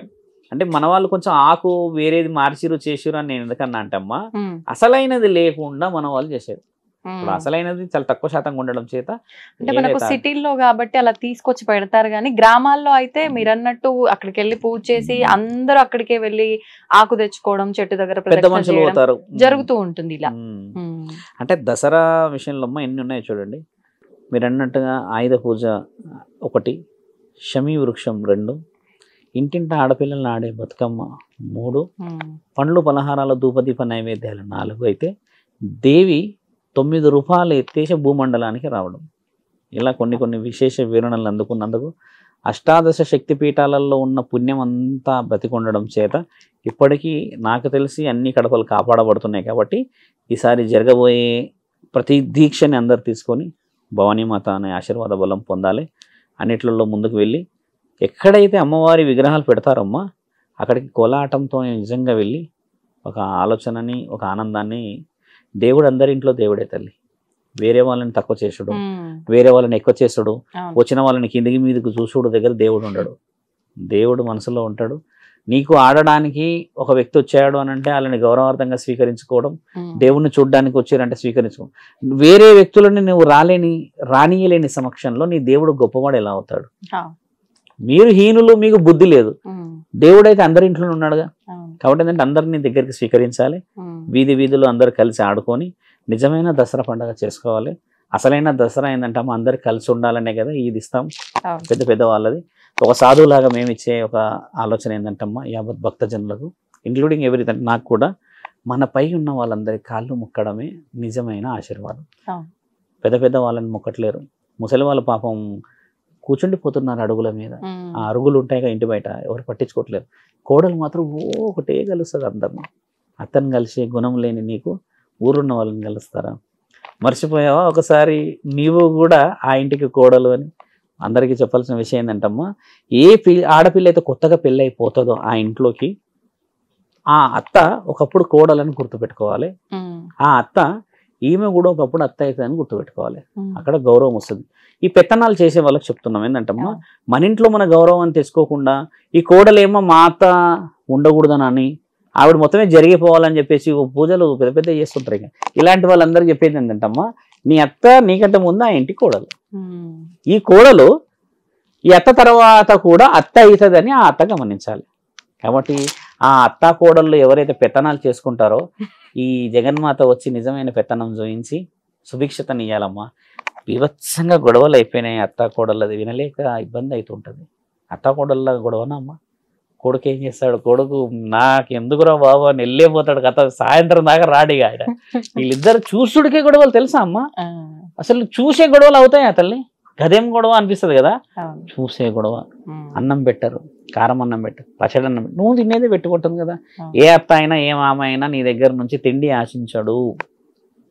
Speaker 3: అంటే మన వాళ్ళు కొంచెం ఆకు వేరేది మార్చిరు చేసిరు అని నేను ఎందుకన్నా అంటమ్మా, అసలైనది లేకుండా మన వాళ్ళు చేసేది. ఇప్పుడు అసలైనది చాలా తక్కువ శాతంగా ఉండడం చేత
Speaker 2: అంటే మనకు సిటీల్లో కాబట్టి అలా తీసుకొచ్చి పెడతారు. కానీ గ్రామాల్లో అయితే మీరు అన్నట్టు అక్కడికి వెళ్ళి పూజ చేసి అందరూ అక్కడికే వెళ్ళి ఆకు తెచ్చుకోవడం, చెట్టు దగ్గర
Speaker 3: పెద్ద మనుషులు పోతారు,
Speaker 2: జరుగుతూ ఉంటుంది ఇలా.
Speaker 3: అంటే దసరా విషయంలో ఎన్ని ఉన్నాయి చూడండి. మీరు అన్నట్టుగా ఆయుధ పూజ 1, శమీ వృక్షం 2, ఇంటింట ఆడపిల్లలను ఆడే బతుకమ్మ 3, పండ్లు పలహారాల ధూపదీప నైవేద్యాలు 4 అయితే దేవి 9 రూపాయలు ఎత్తేసి భూమండలానికి రావడం. ఇలా కొన్ని విశేష వివరణలు అందుకున్నందుకు అష్టాదశ శక్తి పీఠాలలో ఉన్న పుణ్యం అంతా బతికొండడం చేత ఇప్పటికీ నాకు తెలిసి అన్ని కడపలు కాపాడబడుతున్నాయి. కాబట్టి ఈసారి జరగబోయే ప్రతి దీక్షని అందరు తీసుకొని భవానీమాత అనే ఆశీర్వాద బలం పొందాలి. అన్నిట్లలో ముందుకు వెళ్ళి ఎక్కడైతే అమ్మవారి విగ్రహాలు పెడతారమ్మా అక్కడికి కోలాటంతో నిజంగా వెళ్ళి ఒక ఆలోచనని, ఒక ఆనందాన్ని, దేవుడు అందరింట్లో దేవుడే తల్లి, వేరే వాళ్ళని తక్కువ చేసుడు, వేరే వాళ్ళని ఎక్కువ చేసుడు, వచ్చిన వాళ్ళని కిందికి మీదకి చూసుడు దగ్గర దేవుడు ఉండడు. దేవుడు మనసులో ఉంటాడు. నీకు ఆడడానికి ఒక వ్యక్తి వచ్చాడు అని అంటే వాళ్ళని గౌరవార్థంగా స్వీకరించుకోవడం, దేవుణ్ణి చూడడానికి వచ్చారంటే స్వీకరించుకోవడం. వేరే వ్యక్తులని నువ్వు రానియలేని సమక్షంలో నీ దేవుడు గొప్పవాడు ఎలా అవుతాడు? మీరు హీనులు, మీకు బుద్ధి లేదు. దేవుడైతే అందరి ఇంట్లో ఉన్నాడుగా. కాబట్టి ఏంటంటే అందరినీ దగ్గరికి స్వీకరించాలి. వీధిలో అందరు కలిసి ఆడుకొని నిజమైన దసరా పండుగ చేసుకోవాలి. అసలైన దసరా ఏంటంటే అమ్మ అందరు కలిసి ఉండాలనే కదా ఇది ఇస్తాం పెద్ద వాళ్ళది. ఒక సాధువులాగా మేము ఇచ్చే ఒక ఆలోచన ఏంటంటమ్మా యావత్ భక్తజనులకు ఇంక్లూడింగ్ ఎవరిథింగ్ నాకు కూడా మన పై ఉన్న వాళ్ళందరి కాళ్ళు ముక్కడమే నిజమైన ఆశీర్వాదం. పెద్ద వాళ్ళని మొక్కట్లేరు. ముసలి వాళ్ళ పాపం కూర్చుండిపోతున్నారు అడుగుల మీద. ఆ అరుగులు ఉంటాయిగా ఇంటి బయట, ఎవరు పట్టించుకోవట్లేరు. కోడలు మాత్రం ఒకటే కలుస్తుంది అందరిని. అతను కలిసే గుణం లేని నీకు ఊరున్న వాళ్ళని కలుస్తారా? మర్చిపోయావా ఒకసారి నీవు కూడా ఆ ఇంటికి కోడలు అని? అందరికీ చెప్పాల్సిన విషయం ఏంటంటమ్మా, ఆడపిల్ల అయితే కొత్తగా పెళ్ళి అయిపోతుందో ఆ ఇంట్లోకి ఆ అత్త ఒకప్పుడు కోడలని గుర్తుపెట్టుకోవాలి. ఆ అత్త ఈమె కూడా ఒకప్పుడు అత్త అవుతుందని గుర్తుపెట్టుకోవాలి. అక్కడ గౌరవం వస్తుంది. ఈ పెత్తనాలు చేసే వాళ్ళకి చెప్తున్నాం ఏంటంటమ్మా, మన ఇంట్లో మన గౌరవం తెచ్చుకోకుండా ఈ కోడలేమో మా అత్త ఉండకూడదని ఆవిడ మొత్తమే జరిగిపోవాలని చెప్పేసి పూజలు పెద్ద చేస్తుంటారు. ఇక ఇలాంటి వాళ్ళందరికీ చెప్పేది ఏంటంటమ్మా, నీ అత్త నీకంటే ముందు ఆ ఇంటి కోడలు. ఈ కోడలు ఈ అత్త తర్వాత కూడా అత్త అవుతుందని ఆ అత్త గమనించాలి. కాబట్టి ఆ అత్త కోడళ్ళు ఎవరైతే పెత్తనాలు చేసుకుంటారో ఈ జగన్మాత వచ్చి నిజమైన పెత్తనం చూయించి సుభిక్షతని ఇవ్వాలమ్మా. వివత్సంగా గొడవలు అయిపోయినాయి అత్త కోడళ్ళది, వినలేక ఇబ్బంది అవుతుంటుంది. అత్త కోడళ్ళ గొడవనమ్మా. కొడుకు ఏం చేస్తాడు, కొడుకు నాకు ఎందుకురా బాబు అని వెళ్ళిపోతాడు. కథ సాయంత్రం దాకా రాడిగా ఆయన. వీళ్ళిద్దరు చూసుడికే గొడవలు తెలుసా అమ్మా? అసలు చూసే గొడవలు అవుతాయి తల్లి. గదేం గొడవ అనిపిస్తుంది కదా, చూసే గొడవ. అన్నం పెట్టరు, కారం అన్నం పెట్టరు, పచ్చడి అన్నం పెట్టరు, నువ్వు తినేదే పెట్టుకుంటుంది కదా. ఏ అత్త అయినా ఏ మామ అయినా నీ దగ్గర నుంచి తిండి ఆశించడు.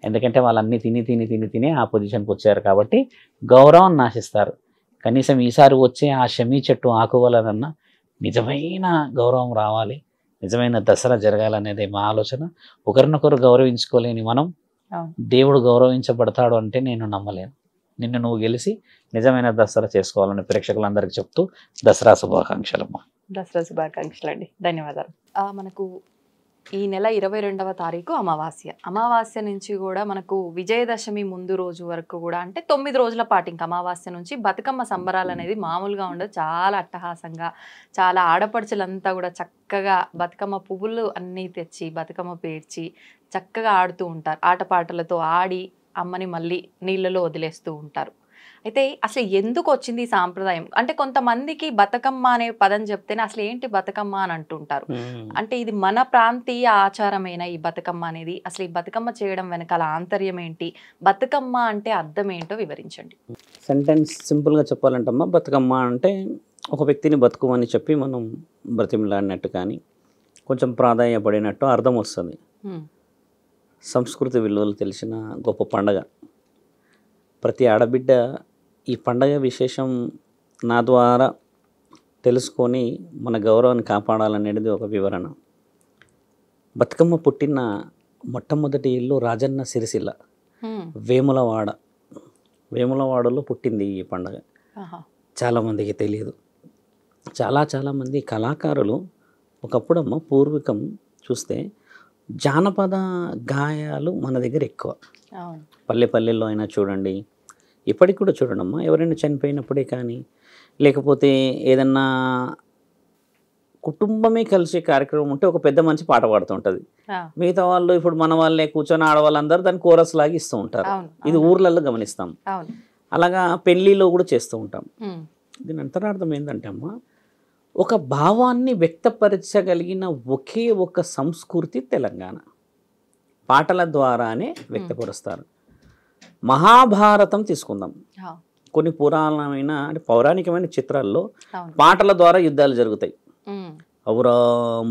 Speaker 3: ఎందుకంటే వాళ్ళన్నీ తిని ఆ పొజిషన్కి వచ్చారు కాబట్టి గౌరవం ఆశిస్తారు. కనీసం ఈసారి వచ్చే ఆ షమీ చెట్టు ఆకు వలనన్నా నిజమైన గౌరవం రావాలి, నిజమైన దసరా జరగాలనేది మా ఆలోచన. ఒకరినొకరు గౌరవించుకోలేని మనం దేవుడు గౌరవించబడతాడు అంటే నేను నమ్మలేను. నిన్ను నువ్వు గెలిచి నిజమైన దసరా చేసుకోవాలని ప్రేక్షకులందరికీ చెప్తూ దసరా శుభాకాంక్షలమ్మా.
Speaker 2: దసరా శుభాకాంక్షలు అండి, ధన్యవాదాలు. మనకు ఈ నెల 22వ తారీఖు అమావాస్య నుంచి కూడా మనకు విజయదశమి ముందు రోజు వరకు కూడా అంటే 9 రోజుల పాటు ఇంకా అమావాస్య నుంచి బతుకమ్మ సంబరాలు అనేది మామూలుగా ఉండదు. చాలా అట్టహాసంగా, చాలా ఆడపడుచులంతా కూడా చక్కగా బతుకమ్మ పువ్వులు అన్నీ తెచ్చి బతుకమ్మ పేర్చి చక్కగా ఆడుతూ ఉంటారు. ఆటపాటలతో ఆడి అమ్మని మళ్ళీ నీళ్ళలో వదిలేస్తూ ఉంటారు. అయితే అసలు ఎందుకు వచ్చింది ఈ సాంప్రదాయం అంటే కొంతమందికి బతుకమ్మ అనే పదం చెప్తేనే అసలు ఏంటి బతుకమ్మ అని అంటుంటారు. అంటే ఇది మన ప్రాంతీయ ఆచారమైన ఈ బతుకమ్మ అనేది, అసలు ఈ బతుకమ్మ చేయడం వెనకాల ఆంతర్యం ఏంటి, బతుకమ్మ అంటే అర్థం ఏంటో వివరించండి.
Speaker 3: సెంటెన్స్ సింపుల్గా చెప్పాలంటమ్మా, బతుకమ్మ అంటే ఒక వ్యక్తిని బతుకమని చెప్పి మనం బ్రతిమలాడినట్టు కానీ కొంచెం ప్రాధాన్యపడినట్టు అర్థం వస్తుంది. సంస్కృతి విలువలు తెలిసిన గొప్ప పండగ. ప్రతి ఆడబిడ్డ ఈ పండగ విశేషం నా ద్వారా తెలుసుకొని మన గౌరవాన్ని కాపాడాలనేది ఒక వివరణ. బతుకమ్మ పుట్టిన మొట్టమొదటి ఇల్లు రాజన్న సిరిసిల్ల వేములవాడలో పుట్టింది ఈ పండగ. చాలామందికి తెలియదు. చాలామంది కళాకారులు ఒకప్పుడమ్మ పూర్వీకం చూస్తే జానపద గాయాలు మన దగ్గర ఎక్కువ. పల్లెల్లో అయినా చూడండి, ఇప్పటికి కూడా చూడండమ్మా, ఎవరైనా చనిపోయినప్పుడే కానీ లేకపోతే ఏదన్నా కుటుంబమే కలిసే కార్యక్రమం ఉంటే ఒక పెద్ద మంచి పాట పాడుతుంటుంది. మిగతా వాళ్ళు ఇప్పుడు మన వాళ్ళే కూర్చొని ఆడవాళ్ళందరూ దాన్ని కోరస్ లాగా ఇస్తూ ఉంటారు. ఇది ఊర్లలో గమనిస్తాం. అలాగా పెళ్ళిలో కూడా చేస్తూ ఉంటాం. దీని అంతరార్థం ఏంటంటే అమ్మా, ఒక భావాన్ని వ్యక్తపరచగలిగిన ఒకే ఒక సంస్కృతి తెలంగాణ. పాటల ద్వారానే వ్యక్తపరుస్తారు. మహాభారతం తీసుకుందాం. కొన్ని పురాణమైన అంటే పౌరాణికమైన చిత్రాల్లో పాటల ద్వారా యుద్ధాలు జరుగుతాయి. అవురా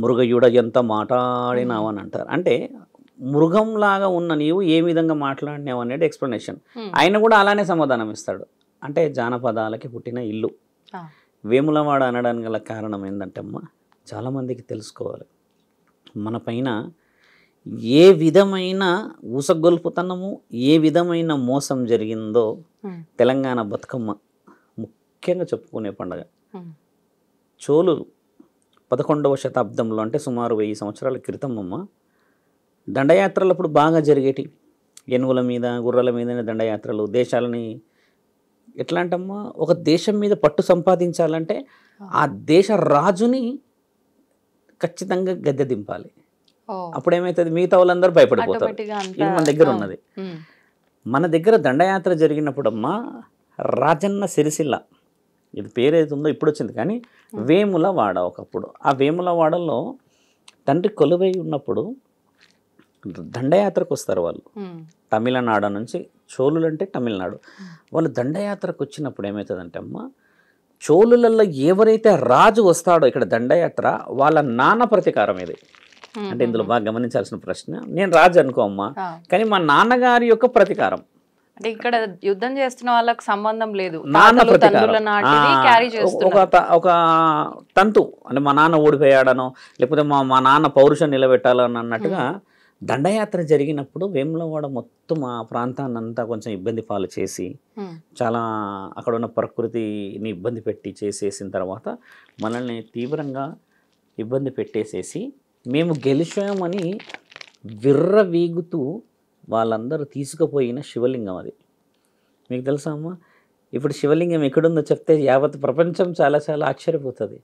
Speaker 3: మృగయుడ ఎంత మాట్లాడినావు అని అంటారు. అంటే మృగంలాగా ఉన్న నీవు ఏ విధంగా మాట్లాడినావు అనేది ఎక్స్ప్లెనేషన్. ఆయన కూడా అలానే సమాధానం ఇస్తాడు. అంటే జానపదాలకి పుట్టిన ఇల్లు. వేములవాడ అనడానికి గల కారణం ఏంటంటే అమ్మ, చాలామందికి తెలుసుకోవాలి, మన పైన ఏ విధమైన ఊసగొల్పుతనము, ఏ విధమైన మోసం జరిగిందో తెలంగాణ బతుకమ్మ ముఖ్యంగా చెప్పుకునే పండుగ. చోళులు 11వ శతాబ్దంలో అంటే సుమారు 1000 సంవత్సరాల క్రితం అమ్మ దండయాత్రలప్పుడు బాగా జరిగేటి. ఏనుగుల మీద గుర్రాల మీదనే దండయాత్రలు. దేశాలని ఎట్లా అంటమ్మా, ఒక దేశం మీద పట్టు సంపాదించాలంటే ఆ దేశ రాజుని ఖచ్చితంగా గద్దె దింపాలి. అప్పుడు ఏమవుతుంది, మిగతా వాళ్ళందరూ భయపడిపోతారు. ఇది మన దగ్గర ఉన్నది. మన దగ్గర దండయాత్ర జరిగినప్పుడమ్మా రాజన్న సిరిసిల్ల, ఇది పేరు ఏది ఉందో ఇప్పుడు వచ్చింది కానీ వేములవాడ ఒకప్పుడు. ఆ వేములవాడలో తండ్రి కొలువై ఉన్నప్పుడు దండయాత్రకు వస్తారు వాళ్ళు. తమిళనాడు నుంచి, చోళులు అంటే తమిళనాడు. వాళ్ళు దండయాత్రకు వచ్చినప్పుడు ఏమవుతుందంటే అమ్మ, చోళులలో ఎవరైతే రాజు వస్తాడో ఇక్కడ దండయాత్ర, వాళ్ళ నాన్న ప్రతీకారం ఇది. అంటే ఇందులో బాగా గమనించాల్సిన ప్రశ్న, నేను రాజు అనుకో అమ్మా, కానీ మా నాన్నగారి యొక్క ప్రతీకారం.
Speaker 2: అంటే ఇక్కడ యుద్ధం చేస్తున్న వాళ్ళకి సంబంధం లేదు,
Speaker 3: నాన్న ప్రతీకారం. ఒక తంతు అంటే మా నాన్న ఓడిపోయాడనో లేకపోతే మా నాన్న పౌరుషం నిలబెట్టాలని అన్నట్టుగా దండయాత్ర జరిగినప్పుడు వేములవాడ మొత్తం ఆ ప్రాంతాన్ని అంతా కొంచెం ఇబ్బంది పాలు చేసి, చాలా అక్కడ ఉన్న ప్రకృతిని ఇబ్బంది పెట్టి చేసేసిన తర్వాత మనల్ని తీవ్రంగా ఇబ్బంది పెట్టేసేసి మేము గెలిచామని విర్రవీగుతూ వాళ్ళందరూ తీసుకుపోయిన శివలింగం అది. మీకు తెలుసా అమ్మ, ఇప్పుడు శివలింగం ఎక్కడుందో చెప్తే యావత్ ప్రపంచం చాలా చాలా ఆశ్చర్యపోతుంది.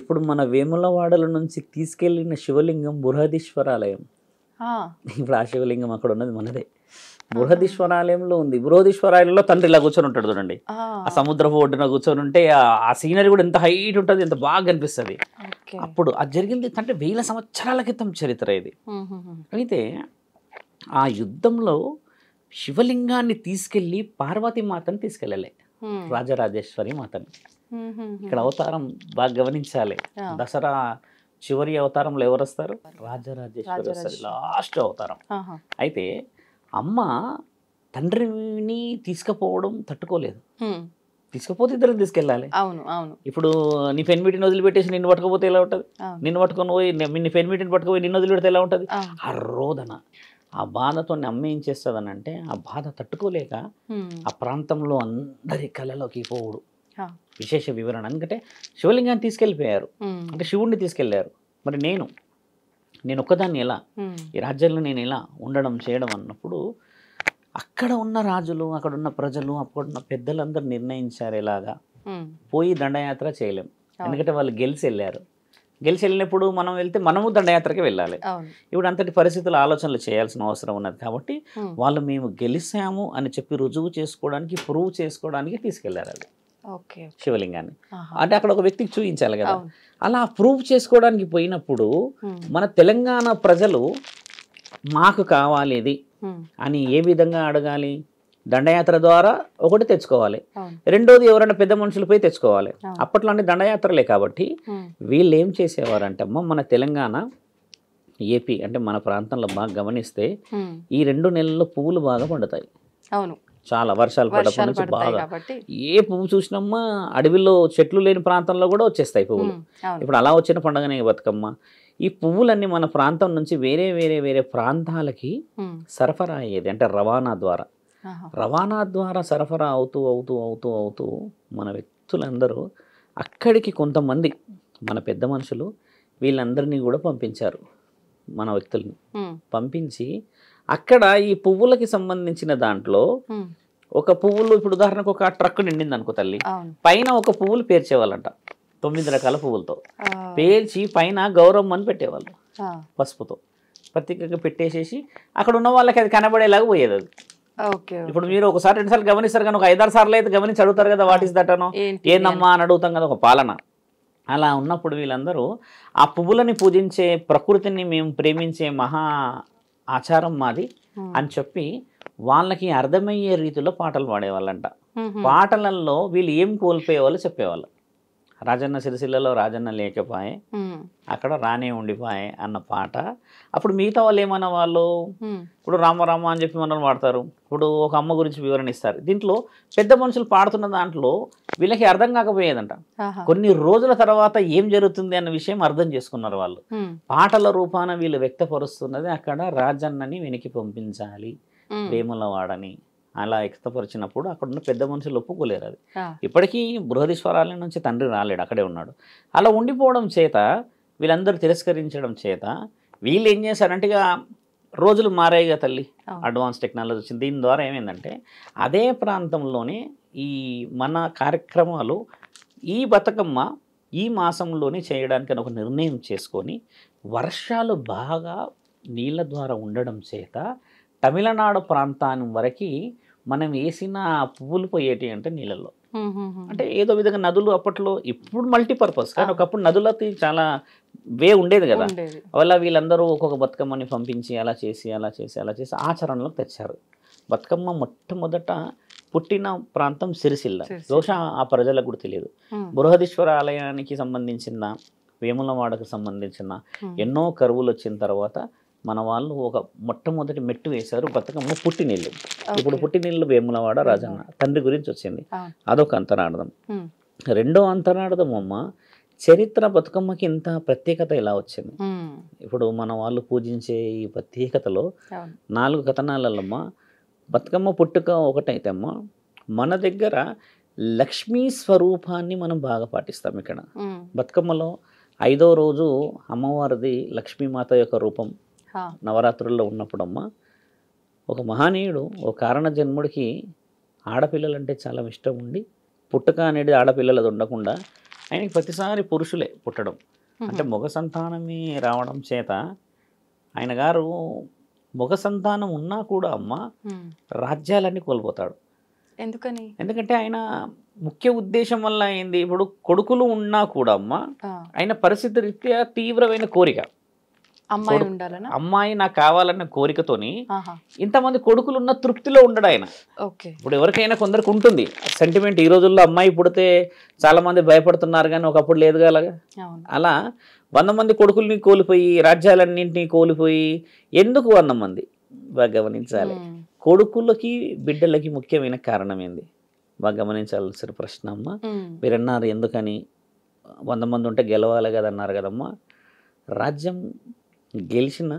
Speaker 3: ఇప్పుడు మన వేములవాడల నుంచి తీసుకెళ్ళిన శివలింగం బృహదీశ్వరాలయం. ఇప్పుడు ఆ శివలింగం అక్కడ ఉన్నది మనదే. బృహదీశ్వరాలయంలో ఉంది. బృహదీశ్వరాలయంలో తండ్రి ఇలా కూర్చొని ఉంటాడు చూడండి, ఆ సముద్రపు ఒడ్డున కూర్చొని ఉంటే ఆ సీనరీ కూడా ఎంత హైట్ ఉంటుంది, ఎంత బాగా కనిపిస్తుంది. అప్పుడు అది జరిగింది అంటే 1000 సంవత్సరాల క్రితం చరిత్ర ఇది. అయితే ఆ యుద్ధంలో శివలింగాన్ని తీసుకెళ్ళి పార్వతీమాతని తీసుకెళ్ళలే, రాజరాజేశ్వరి మాతని. ఇక్కడ అవతారం బాగా గమనించాలి. దసరా చివరి అవతారంలో ఎవరు వస్తారు? రాజరాజేశ్వరి వస్తారు, లాస్ట్ అవతారం. అయితే అమ్మ తండ్రిని తీసుకుపోవడం తట్టుకోలేదు. తీసుకుపోతే ఇద్దరు తీసుకెళ్ళాలి.
Speaker 2: అవును అవును.
Speaker 3: ఇప్పుడు నీ పెన్మిటిని వదిలిపెట్టేసి నిన్ను పట్టుకపోతే ఎలా ఉంటుంది? నిన్ను పట్టుకొని పోయి నీ పెన్మిటిని పట్టుకుపోయి నిన్ను వదిలిపెడితే ఎలా ఉంటుంది? ఆ రోదన, ఆ బాధతో అమ్మ ఏం చేస్తుందని అంటే, ఆ బాధ తట్టుకోలేక ఆ ప్రాంతంలో అందరి కళలోకి పోవుడు. విశేష వివరణ ఎందుకంటే శివలింగాన్ని తీసుకెళ్ళిపోయారు, అంటే శివుడిని తీసుకెళ్లారు. మరి నేను ఒక్కదాన్ని ఎలా, ఈ రాజ్యంలో నేను ఎలా ఉండడం చేయడం అన్నప్పుడు అక్కడ ఉన్న రాజులు, అక్కడ ఉన్న ప్రజలు, అక్కడున్న పెద్దలందరూ నిర్ణయించారు ఎలాగా పోయి దండయాత్ర చేయలేం. ఎందుకంటే వాళ్ళు గెలిచి వెళ్ళినప్పుడు మనం వెళ్తే మనము దండయాత్రకి వెళ్ళాలి. ఇప్పుడు అంతటి పరిస్థితులు ఆలోచనలు చేయాల్సిన అవసరం ఉన్నది. కాబట్టి వాళ్ళు మేము గెలిచాము అని చెప్పి రుజువు చేసుకోవడానికి, ప్రూవ్ చేసుకోవడానికి తీసుకెళ్లారు అది శివలింగాన్ని. అంటే అక్కడ ఒక వ్యక్తికి చూపించాలి కదా. అలా ప్రూవ్ చేసుకోవడానికి పోయినప్పుడు మన తెలంగాణ ప్రజలు మాకు కావాలి ఇది అని ఏ విధంగా అడగాలి? దండయాత్ర ద్వారా ఒకటి తెచ్చుకోవాలి, రెండోది ఎవరైనా పెద్ద మనుషులు పోయి తెచ్చుకోవాలి. అప్పట్లో అన్ని దండయాత్రలే కాబట్టి వీళ్ళు ఏం చేసేవారంటే అమ్మ, మన తెలంగాణ ఏపీ అంటే మన ప్రాంతంలో బాగా గమనిస్తే ఈ 2 నెలల్లో పువ్వులు బాగా పండుతాయి. అవును, చాలా వర్షాలు పడటం నుంచి బాగా ఏ పువ్వు చూసినమ్మా అడవిలో చెట్లు లేని ప్రాంతంలో కూడా వచ్చేస్తాయి పువ్వులు. ఇప్పుడు అలా వచ్చిన పండుగనే బతుకమ్మ. ఈ పువ్వులన్నీ మన ప్రాంతం నుంచి వేరే వేరే వేరే ప్రాంతాలకి సరఫరా అయ్యేది, అంటే రవాణా ద్వారా సరఫరా అవుతూ అవుతూ అవుతూ అవుతూ మన వ్యక్తులందరూ అక్కడికి కొంతమంది మన పెద్ద మనుషులు వీళ్ళందరినీ కూడా పంపించారు. మన వ్యక్తుల్ని పంపించి అక్కడ ఈ పువ్వులకి సంబంధించిన దాంట్లో ఒక పువ్వులు, ఇప్పుడు ఉదాహరణకు ఒక ట్రక్ నిండింది అనుకో తల్లి, పైన ఒక పువ్వులు పేర్చేవాళ్ళంట 9 రకాల పువ్వులతో పేర్చి పైన గౌరవం అని పెట్టేవాళ్ళు పసుపుతో ప్రత్యేకంగా పెట్టేసేసి అక్కడ ఉన్న వాళ్ళకి అది కనబడేలాగా పోయేది అది. ఇప్పుడు మీరు ఒకసారి 2 సార్లు గమనిస్తారు కానీ ఒక 5-6 సార్లు అయితే గమనించి అడుగుతారు కదా, వాట్ ఈస్ దట్ అనో, ఏందమ్మా అని అడుగుతాం కదా. ఒక పాలన అలా ఉన్నప్పుడు వీళ్ళందరూ ఆ పువ్వులని పూజించే ప్రకృతిని మేము ప్రేమించే మహా ఆచారం మాది అని చెప్పి వాళ్ళకి అర్థమయ్యే రీతిలో పాటలు పాడేవాళ్ళంట. పాటలలో వీళ్ళు ఏం కోల్పోయేవాళ్ళు చెప్పేవాళ్ళు. రాజన్న సిరిసిల్లలో రాజన్న లేకపోయే, అక్కడ రానే ఉండిపోయే అన్న పాట. అప్పుడు మిగతా వాళ్ళు ఏమన్న వాళ్ళు ఇప్పుడు రామ అని చెప్పి మనం పాడతారు. ఇప్పుడు ఒక అమ్మ గురించి వివరణ ఇస్తారు. దీంట్లో పెద్ద మనుషులు పాడుతున్న దాంట్లో వీళ్ళకి అర్థం కాకపోయేదంట. కొన్ని రోజుల తర్వాత ఏం జరుగుతుంది అన్న విషయం అర్థం చేసుకున్నారు వాళ్ళు. పాటల రూపాన వీళ్ళు వ్యక్తపరుస్తున్నది అక్కడ రాజన్నని వెనక్కి పంపించాలి, వేముల వాడని అలా వ్యక్తపరిచినప్పుడు అక్కడ ఉన్న పెద్ద మనుషులు ఒప్పుకోలేరు. అది ఇప్పటికీ బృహదీశ్వరాలయం నుంచి తండ్రి రాలేడు, అక్కడే ఉన్నాడు. అలా ఉండిపోవడం చేత వీళ్ళందరూ తిరస్కరించడం చేత వీళ్ళు ఏం చేశారంటే ఇక రోజులు మారాయిగా తల్లి, అడ్వాన్స్ టెక్నాలజీ వచ్చింది. దీని ద్వారా ఏమైందంటే అదే ప్రాంతంలోనే ఈ మన కార్యక్రమాలు ఈ బతుకమ్మ ఈ మాసంలోనే చేయడానికి ఒక నిర్ణయం చేసుకొని వర్షాలు బాగా నీళ్ళ ద్వారా ఉండడం చేత తమిళనాడు ప్రాంతాన్ని వరకు మనం వేసిన పువ్వులు పోయేటి అంటే నీళ్ళల్లో. అంటే ఏదో విధంగా నదులు అప్పట్లో, ఇప్పుడు మల్టీపర్పస్ కానీ ఒకప్పుడు నదులకి చాలా వే ఉండేది కదా. వల్ల వీళ్ళందరూ ఒక్కొక్క బతుకమ్మని పంపించి అలా చేసి ఆచరణలోకి తెచ్చారు. బతుకమ్మ మొట్టమొదట పుట్టిన ప్రాంతం సిరిసిల్ల. బహుశా ఆ ప్రజలకు కూడా తెలియదు. బృహదీశ్వర ఆలయానికి సంబంధించిన, వేములవాడకు సంబంధించిన ఎన్నో కరువులు వచ్చిన తర్వాత మన వాళ్ళు ఒక మొట్టమొదటి మెట్టు వేశారు బతుకమ్మ పుట్టినీళ్ళు. ఇప్పుడు పుట్టినీళ్ళు వేములవాడ రాజన్న తండ్రి గురించి వచ్చింది. అదొక అంతరార్థం. రెండో అంతరార్థం అమ్మ చరిత్ర బతుకమ్మకి ఇంత ప్రత్యేకత ఎలా వచ్చింది. ఇప్పుడు మన వాళ్ళు పూజించే ఈ ప్రత్యేకతలో 4 కథనాలమ్మా బతుకమ్మ పుట్టుక ఒకటైతే అమ్మ మన దగ్గర లక్ష్మీ స్వరూపాన్ని మనం బాగా పాటిస్తాం. ఇక్కడ బతుకమ్మలో 5వ రోజు అమ్మవారిది లక్ష్మీమాత యొక్క రూపం నవరాత్రుల్లో ఉన్నప్పుడమ్మ ఒక మహనీయుడు ఒక కారణ జన్ముడికి ఆడపిల్లలంటే చాలా ఇష్టం ఉండి పుట్టుక అనేది ఆడపిల్లలది ఉండకుండా ఆయనకి ప్రతిసారి పురుషులే పుట్టడం, అంటే మగ సంతానమే రావడం చేత ఆయన గారు మగ సంతానం ఉన్నా కూడా అమ్మ రాజ్యాలన్నీ కోల్పోతాడు. ఎందుకంటే ఆయన ముఖ్య ఉద్దేశం వల్ల అయింది. ఇప్పుడు కొడుకులు ఉన్నా కూడా అమ్మ ఆయన పరిస్థితి రీత్యా తీవ్రమైన కోరిక, అమ్మాయి నాకు కావాలన్న కోరికతోని ఇంతమంది కొడుకులు ఉన్న తృప్తిలో ఉండడు ఆయన. ఇప్పుడు ఎవరికైనా కొందరికి ఉంటుంది సెంటిమెంట్. ఈ రోజుల్లో అమ్మాయి పుడితే చాలా మంది భయపడుతున్నారు కానీ ఒకప్పుడు లేదు అలాగా. అలా 100 మంది కొడుకుల్ని కోల్పోయి రాజ్యాలన్నింటినీ కోల్పోయి ఎందుకు 100 మంది బాగా గమనించాలి. కొడుకులకి బిడ్డలకి ముఖ్యమైన కారణం ఏంది బాగా గమనించాల్సిన ప్రశ్న అమ్మ. మీరన్నారు ఎందుకని 100 మంది ఉంటే గెలవాలి కదా అన్నారు కదమ్మా. రాజ్యం గెలిచిన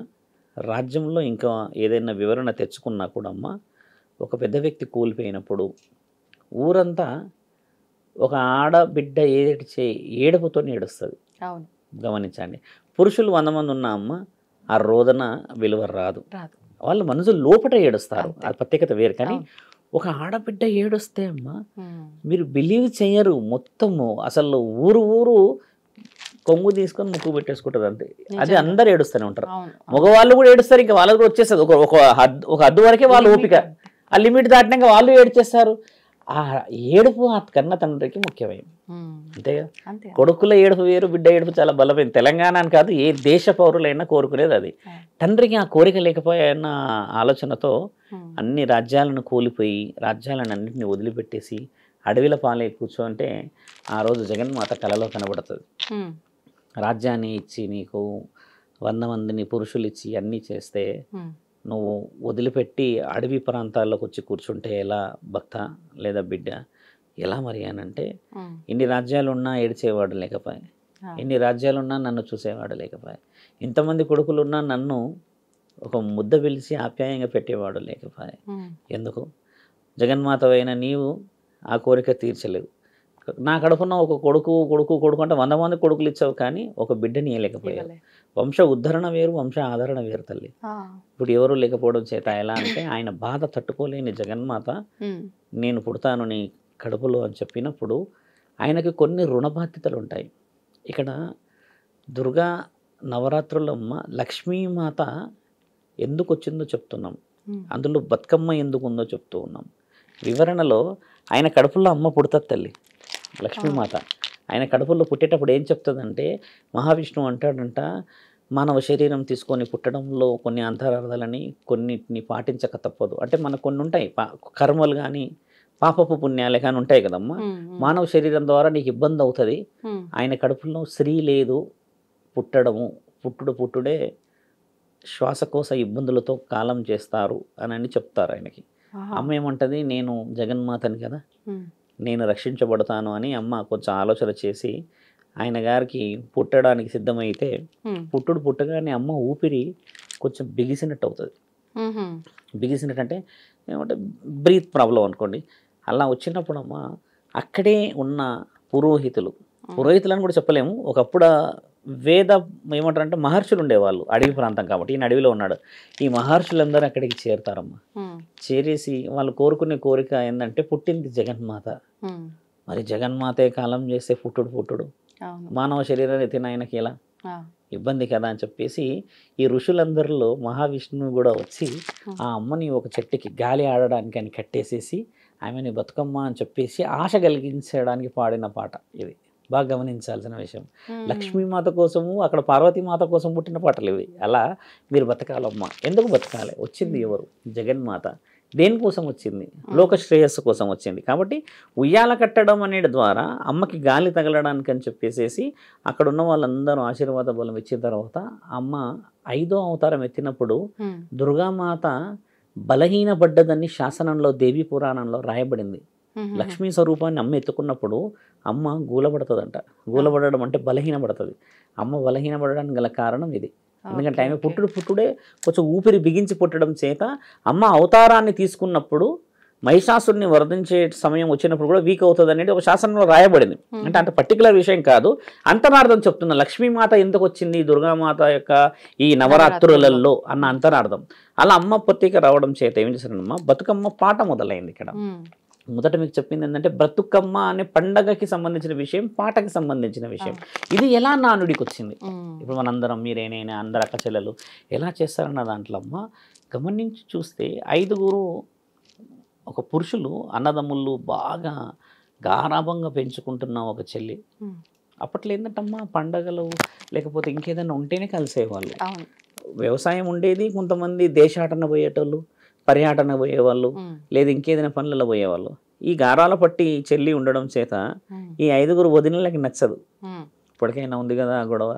Speaker 3: రాజ్యంలో ఇంకా ఏదైనా వివరణ తెచ్చుకున్నా కూడా అమ్మ ఒక పెద్ద వ్యక్తి కోల్పోయినప్పుడు ఊరంతా ఒక ఆడబిడ్డ ఏడుపుతో ఏడుస్తుంది. గమనించండి. పురుషులు 100 మంది ఉన్నా అమ్మ ఆ రోదన విలువ రాదు, వాళ్ళు మనసు లోపట ఏడుస్తారు. అది ప్రత్యేకత వేరు. కానీ ఒక ఆడబిడ్డ ఏడుస్తే అమ్మ మీరు బిలీవ్ చేయరు, మొత్తము అసలు ఊరు కొంగు తీసుకొని ముక్కు పెట్టేసుకుంటారు అంతే. అది అందరు ఏడుస్తూనే ఉంటారు. మగవాళ్ళు కూడా ఏడుస్తారు, ఇంకా వాళ్ళకు కూడా వచ్చేస్తుంది ఒక హద్దు వరకే వాళ్ళు ఓపిక. ఆ లిమిట్ దాటినాక వాళ్ళు ఏడ్చేస్తారు. ఆ ఏడుపు ఆ కన్న తండ్రికి ముఖ్యమైనది. అంతేగా. కొడుకుల ఏడుపు వేరు, బిడ్డ ఏడుపు చాలా బలమైంది. తెలంగాణ అని కాదు, ఏ దేశ పౌరులైనా కోరుకునేది అది. తండ్రికి ఆ కోరిక లేకపోయాయన్న ఆలోచనతో అన్ని రాజ్యాలను కూలిపోయి రాజ్యాలను అన్నింటినీ వదిలిపెట్టేసి అడవిల పాలే కూర్చోంటే ఆ రోజు జగన్మాత కళలో కనబడుతుంది. రాజ్యాన్ని ఇచ్చి నీకు 100 మందిని పురుషులు ఇచ్చి అన్నీ చేస్తే నువ్వు వదిలిపెట్టి అడవి ప్రాంతాల్లోకి వచ్చి కూర్చుంటే ఎలా భక్త లేదా బిడ్డ ఎలా మరి అని అంటే, ఇన్ని రాజ్యాలున్నా ఏడ్చేవాడు లేకపోయా, ఇన్ని రాజ్యాలున్నా నన్ను చూసేవాడు లేకపోయా, ఇంతమంది కొడుకులున్నా నన్ను ఒక ముద్ద పిలిచి ఆప్యాయంగా పెట్టేవాడు లేకపోయా. ఎందుకు జగన్మాతవైన నీవు ఆ కోరిక తీర్చలేవు. నా కడుపున ఒక కొడుకు అంటే 100 మంది కొడుకులు ఇచ్చావు కానీ ఒక బిడ్డని ఇవ్వలేకపోయావు. వంశ ఉద్ధరణ వేరు, వంశ ఆదరణ వేరు తల్లి. ఇప్పుడు ఎవరు లేకపోవడం చేత ఎలా అంటే ఆయన బాధ తట్టుకోలేని జగన్మాత నేను పుడతాను నీ కడుపులో అని చెప్పినప్పుడు ఆయనకి కొన్ని రుణ బాధ్యతలు ఉంటాయి. ఇక్కడ దుర్గా నవరాత్రులమ్మ లక్ష్మీమాత ఎందుకు వచ్చిందో చెప్తున్నాం, అందులో బతుకమ్మ ఎందుకు ఉందో చెప్తూ ఉన్నాం. వివరణలో ఆయన కడుపులో అమ్మ పుడతారు తల్లి లక్ష్మీమాత. ఆయన కడుపులో పుట్టేటప్పుడు ఏం చెప్తుందంటే మహావిష్ణువు అంటాడంట, మానవ శరీరం తీసుకొని పుట్టడంలో కొన్ని అంతరార్థాలని కొన్నిటిని పాటించక తప్పదు. అంటే మనకు కొన్ని ఉంటాయి కర్మలు కానీ పాపపు పుణ్యాలే కానీ ఉంటాయి కదమ్మా. మానవ శరీరం ద్వారా నీకు ఇబ్బంది అవుతుంది. ఆయన కడుపులో స్త్రీ లేదు, పుట్టుడే శ్వాసకోశ ఇబ్బందులతో కాలం చేస్తారు అని చెప్తారు ఆయనకి. అమ్మ ఏమంటది, నేను జగన్మాతని కదా, నేను రక్షించబడతాను అని అమ్మ కొంచెం ఆలోచన చేసి ఆయన గారికి పుట్టడానికి సిద్ధమైతే పుట్టగానే అమ్మ ఊపిరి కొంచెం బిగిసినట్టు అవుతుంది. బిగిసినట్టు అంటే ఏమంటే బ్రీత్ ప్రాబ్లం అనుకోండి. అలా వచ్చినప్పుడు అమ్మ అక్కడే ఉన్న పురోహితులని కూడా చెప్పలేము, ఒకప్పుడు వేద ఏమంటారంటే మహర్షులు ఉండేవాళ్ళు, అడవి ప్రాంతం కాబట్టి ఈయన అడవిలో ఉన్నాడు. ఈ మహర్షులందరూ అక్కడికి చేరుతారమ్మా. చేరేసి వాళ్ళు కోరుకునే కోరిక ఏంటంటే పుట్టింది జగన్మాత, మరి జగన్మాతే కాలం చేస్తే పుట్టుడు మానవ శరీరాన్ని తిన ఆయనకి ఎలా ఇబ్బంది కదా అని చెప్పేసి ఈ ఋషులందరిలో మహావిష్ణువు కూడా వచ్చి ఆ అమ్మని ఒక చెట్టుకి గాలి ఆడడానికి అని కట్టేసేసి ఆమెని బతుకమ్మ అని చెప్పేసి ఆశ కలిగించడానికి పాడిన పాట ఇది. బాగా గమనించాల్సిన విషయం. లక్ష్మీమాత కోసము అక్కడ పార్వతీమాత కోసం పుట్టిన పాటలు ఇవి. అలా మీరు బతకాలమ్మా. ఎందుకు బతకాలి? వచ్చింది ఎవరు? జగన్మాత. దేనికోసం వచ్చింది? లోక శ్రేయస్సు కోసం వచ్చింది. కాబట్టి ఉయ్యాల కట్టడం అనేది ద్వారా అమ్మకి గాలి తగలడానికి అని చెప్పేసేసి అక్కడ ఉన్న వాళ్ళందరూ ఆశీర్వాద బలం ఇచ్చిన తర్వాత అమ్మ 5వ అవతారం ఎత్తినప్పుడు దుర్గామాత బలహీనపడ్డదని శాసనంలో దేవీ పురాణంలో రాయబడింది. లక్ష్మీ స్వరూపాన్ని అమ్మ ఎత్తుకున్నప్పుడు అమ్మ గూలబడుతుందంట. గూలబడడం అంటే బలహీనపడుతుంది. అమ్మ బలహీనపడడానికి గల కారణం ఇది. ఎందుకంటే ఆమె పుట్టుడే కొంచెం ఊపిరి బిగించి పుట్టడం చేత అమ్మ అవతారాన్ని తీసుకున్నప్పుడు మహిషాసురుని వరదించే సమయం వచ్చినప్పుడు కూడా వీక్ అవుతుంది అనేది ఒక శాసనంలో రాయబడింది. అంటే అంత పర్టికులర్ విషయం కాదు, అంతరార్థం చెప్తున్నా. లక్ష్మీమాత ఎందుకు వచ్చింది దుర్గామాత యొక్క ఈ నవరాత్రులలో అన్న అంతరార్థం. అలా అమ్మ ప్రత్యేక రావడం చేత ఏం చేశారమ్మా, బతుకమ్మ పాట మొదలైంది ఇక్కడ. మొదట మీకు చెప్పింది ఏంటంటే బతుకమ్మ అనే పండగకి సంబంధించిన విషయం, పాటకి సంబంధించిన విషయం. ఇది ఎలా నానుడికి వచ్చింది? ఇప్పుడు మనందరం మీరేనైనా అందరు అక్క చెల్లెలు ఎలా చేస్తారన్న దాంట్లో అమ్మ గమనించి చూస్తే 5గురు ఒక పురుషులు అన్నదమ్ముళ్ళు బాగా గారాభంగా పెంచుకుంటున్న ఒక చెల్లి. అప్పట్లో ఏంటంటమ్మా పండగలు లేకపోతే ఇంకేదైనా ఉంటేనే కలిసేవాళ్ళు. వ్యవసాయం ఉండేది, కొంతమంది దేశాటన పోయేటోళ్ళు, పర్యాటన పోయేవాళ్ళు, లేదా ఇంకేదైనా పనులలో పోయేవాళ్ళు. ఈ గారాల పట్టి చెల్లి ఉండడం చేత ఈ 5గురు వదినలకి నచ్చదు. ఇప్పటికైనా ఉంది కదా ఆ గొడవ,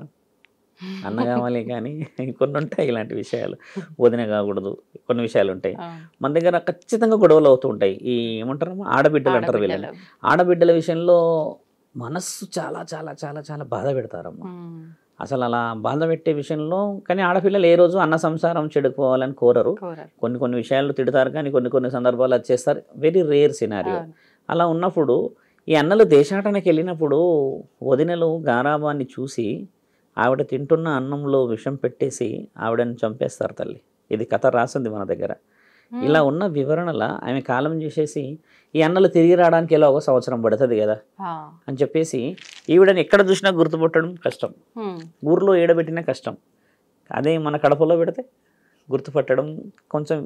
Speaker 3: అన్న కావాలి కానీ కొన్ని ఉంటాయి ఇలాంటి విషయాలు. వదిన కాకూడదు, కొన్ని విషయాలు ఉంటాయి మన దగ్గర. ఖచ్చితంగా గొడవలు అవుతూ ఉంటాయి. ఈ ఏమంటారు ఆడబిడ్డలు అంటారు వీళ్ళని. ఆడబిడ్డల విషయంలో మనస్సు చాలా చాలా చాలా చాలా బాధ పెడతారమ్మా. అసలు అలా బాధ పెట్టే విషయంలో కానీ ఆడపిల్లలు ఏ రోజు అన్న సంసారం చెడుకోవాలని కోరరు. కొన్ని విషయాలు తిడతారు కానీ కొన్ని సందర్భాలు వచ్చేస్తారు. Very rare scenario. అలా ఉన్నప్పుడు ఈ అన్నలు దేశాటనకి వెళ్ళినప్పుడు వదినలు గారాబాన్ని చూసి ఆవిడ తింటున్న అన్నంలో విషం పెట్టేసి ఆవిడని చంపేస్తారు తల్లి. ఇది కథ రాసింది మన దగ్గర. ఇలా ఉన్న వివరణల ఆమె కాలం చేసేసి ఈ అన్నలు తిరిగి రావడానికి ఎలా 1 సంవత్సరం పడుతుంది కదా అని చెప్పేసి ఈవిడని ఎక్కడ చూసినా గుర్తుపట్టడం కష్టం, ఊర్లో ఏడబెట్టినా కష్టం. అదే మన కడపలో పెడితే గుర్తుపట్టడం కొంచెం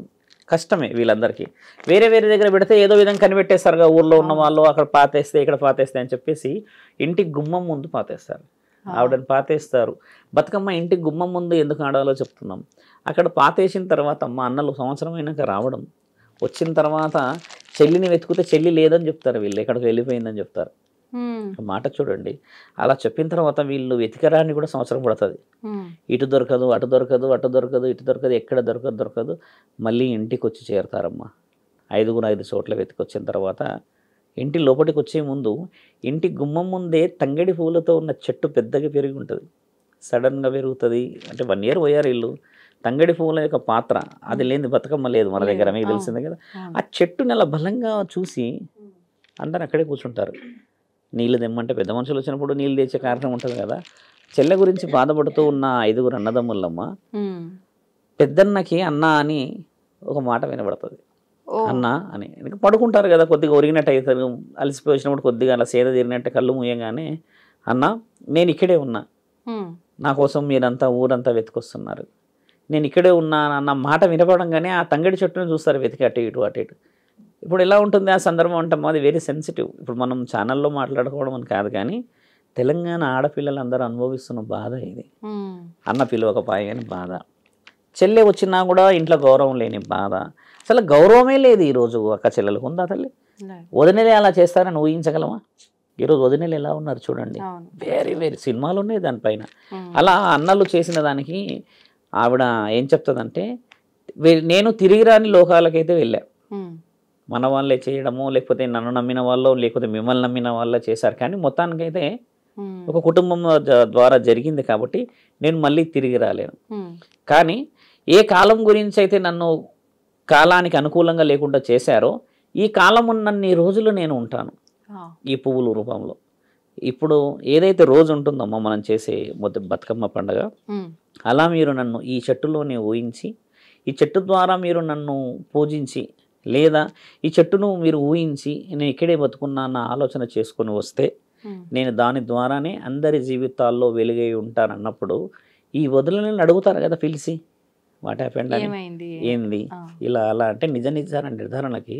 Speaker 3: కష్టమే వీళ్ళందరికీ. వేరే దగ్గర పెడితే ఏదో విధంగా కనిపెట్టేస్తారుగా ఊర్లో ఉన్న వాళ్ళు, అక్కడ పాతేస్తే ఇక్కడ పాతేస్తే అని చెప్పేసి ఇంటి గుమ్మం ముందు పాతేస్తారు, ఆవిడని పాతేస్తారు. బతుకమ్మ ఇంటి గుమ్మం ముందు ఎందుకు ఆడాలో చెప్తున్నాం. అక్కడ పాతేసిన తర్వాత అమ్మ అన్నలు సంవత్సరం అయినాక రావడం, వచ్చిన తర్వాత చెల్లిని వెతుకుతే చెల్లి లేదని చెప్తారు వీళ్ళు, ఎక్కడికి వెళ్ళిపోయిందని చెప్తారు. మాట చూడండి. అలా చెప్పిన తర్వాత వీళ్ళు వెతికరాన్ని కూడా సంవత్సరం పడుతుంది. ఇటు దొరకదు, అటు దొరకదు, అటు దొరకదు, ఇటు దొరకదు, ఎక్కడ దొరకదు. మళ్ళీ ఇంటికి వచ్చి చేరుతారమ్మా. 5 చోట్ల వెతికొచ్చిన తర్వాత ఇంటి లోపలికి వచ్చే ముందు ఇంటి గుమ్మం ముందే తంగడి పూలతో ఉన్న చెట్టు పెద్దగా పెరిగి ఉంటుంది. సడన్గా పెరుగుతుంది. అంటే 1 year పోయారు వీళ్ళు. తంగడి పువ్వుల యొక్క పాత్ర అది లేని బతుకమ్మ లేదు మన దగ్గర, మీకు తెలిసిందే కదా. ఆ చెట్టుని అలా బలంగా చూసి అందరు అక్కడే కూర్చుంటారు. నీళ్ళు తెమ్మంటే పెద్ద మనుషులు వచ్చినప్పుడు నీళ్ళు తెచ్చే కారణం ఉంటుంది కదా. చెల్లె గురించి బాధపడుతూ ఉన్న 5గురు అన్నదమ్ముళ్ళమ్మ పెద్దన్నకి అన్న అని ఒక మాట వినబడుతుంది. అన్న అని పడుకుంటారు కదా, కొద్దిగా ఒరిగినట్టు అవుతారు. అలసిపోయి వచ్చినప్పుడు కొద్దిగా అలా సేద తీరినట్టు కళ్ళు మూయగానే అన్న నేను ఇక్కడే ఉన్నా, నా కోసం మీరంతా ఊరంతా వెతుకొస్తున్నారు, నేను ఇక్కడే ఉన్నా అన్న మాట వినపడంగానే ఆ తంగడి చెట్టును చూస్తారు వెతికి అటు ఇటు. ఇప్పుడు ఎలా ఉంటుంది ఆ సందర్భం అంటే అది వెరీ సెన్సిటివ్. ఇప్పుడు మనం ఛానల్లో మాట్లాడుకోవడం అని కాదు కానీ తెలంగాణ ఆడపిల్లలందరూ అనుభవిస్తున్న బాధ ఇది. అన్న పిలవకపోయని బాధ, చెల్లె వచ్చినా కూడా ఇంట్లో గౌరవం లేని బాధ, అసలు గౌరవమే లేదు ఈరోజు అక్క చెల్లెలకు. ఉందా తల్లి? వదినలే అలా చేస్తారని ఊహించగలమా? ఈరోజు వదినలు ఎలా ఉన్నారు చూడండి, వెరీ వెరీ సినిమాలు ఉన్నాయి దానిపైన. అలా అన్నలు చేసిన దానికి ఆవిడ ఏం చెప్తుందంటే, నేను తిరిగి రాని లోకాలకైతే వెళ్ళా, మన వాళ్ళే చేయడము, లేకపోతే నన్ను నమ్మిన వాళ్ళు, లేకపోతే మిమ్మల్ని నమ్మిన వాళ్ళే చేశారు, కానీ మొత్తానికైతే ఒక కుటుంబం ద్వారా జరిగింది కాబట్టి నేను మళ్ళీ తిరిగి రాలేను. కానీ ఏ కాలం గురించి అయితే నన్ను కాలానికి అనుకూలంగా లేకుండా చేశారో, ఈ కాలం ఉన్నన్ని రోజులు నేను ఉంటాను ఈ పువ్వుల రూపంలో. ఇప్పుడు ఏదైతే రోజు ఉంటుందమ్మా మనం చేసే బతుకమ్మ పండుగ, అలా మీరు నన్ను ఈ చెట్టులోనే ఊహించి, ఈ చెట్టు ద్వారా మీరు నన్ను పూజించి, లేదా ఈ చెట్టును మీరు ఊహించి నేను ఇక్కడే బతుకున్నా అన్న ఆలోచన చేసుకొని వస్తే, నేను దాని ద్వారానే అందరి జీవితాల్లో వెలుగై ఉంటానన్నప్పుడు ఈ వదిలిని అడుగుతారు కదా పిలిచి, వాట్ హ్యాపెండ్ అని, ఏంది ఇలా అలా అంటే నిజ నిర్ధారణకి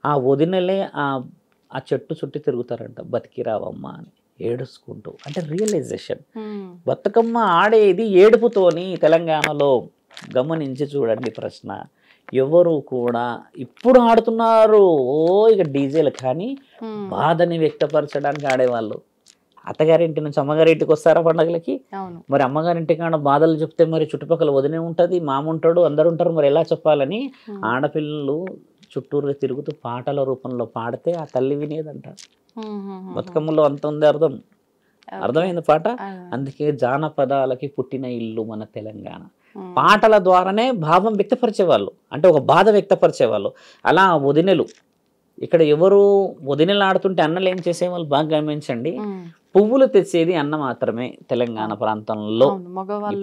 Speaker 3: ఆ వదినలే ఆ చెట్టు చుట్టూ తిరుగుతారంట, బతికిరావమ్మా అని ఏడుచుకుంటూ. అంటే రియలైజేషన్. బతుకమ్మ ఆడేది ఏడుపుతోని తెలంగాణలో. గమనించి చూడండి ప్రశ్న. ఎవరు కూడా ఇప్పుడు ఆడుతున్నారు ఇక డీజేలు, కానీ బాధని వ్యక్తపరచడానికి ఆడేవాళ్ళు. అత్తగారింటి నుంచి అమ్మగారింటికి వస్తారా పండుగలకి? మరి అమ్మగారింటి కాడ బాధలు చెప్తే మరి చుట్టుపక్కల వదినే ఉంటుంది, మామ ఉంటాడు, అందరు ఉంటారు, మరి ఎలా చెప్పాలని ఆడపిల్లలు చుట్టూరుగా తిరుగుతూ పాటల రూపంలో పాడితే ఆ తల్లి వినేదంట. బతుకమ్మలో అంత ఉంది అర్థం. అర్థమైంది పాట. అందుకే జానపదాలకి పుట్టిన ఇల్లు మన తెలంగాణ. పాటల ద్వారానే భావం వ్యక్తపరిచేవాళ్ళు, అంటే ఒక బాధ వ్యక్తపరిచేవాళ్ళు. అలా వదినెలు ఇక్కడ ఎవరు వదినెలు ఆడుతుంటే అన్నలు ఏం చేసేవాళ్ళు బాగా గమనించండి, పువ్వులు తెచ్చేది అన్న మాత్రమే. తెలంగాణ ప్రాంతంలో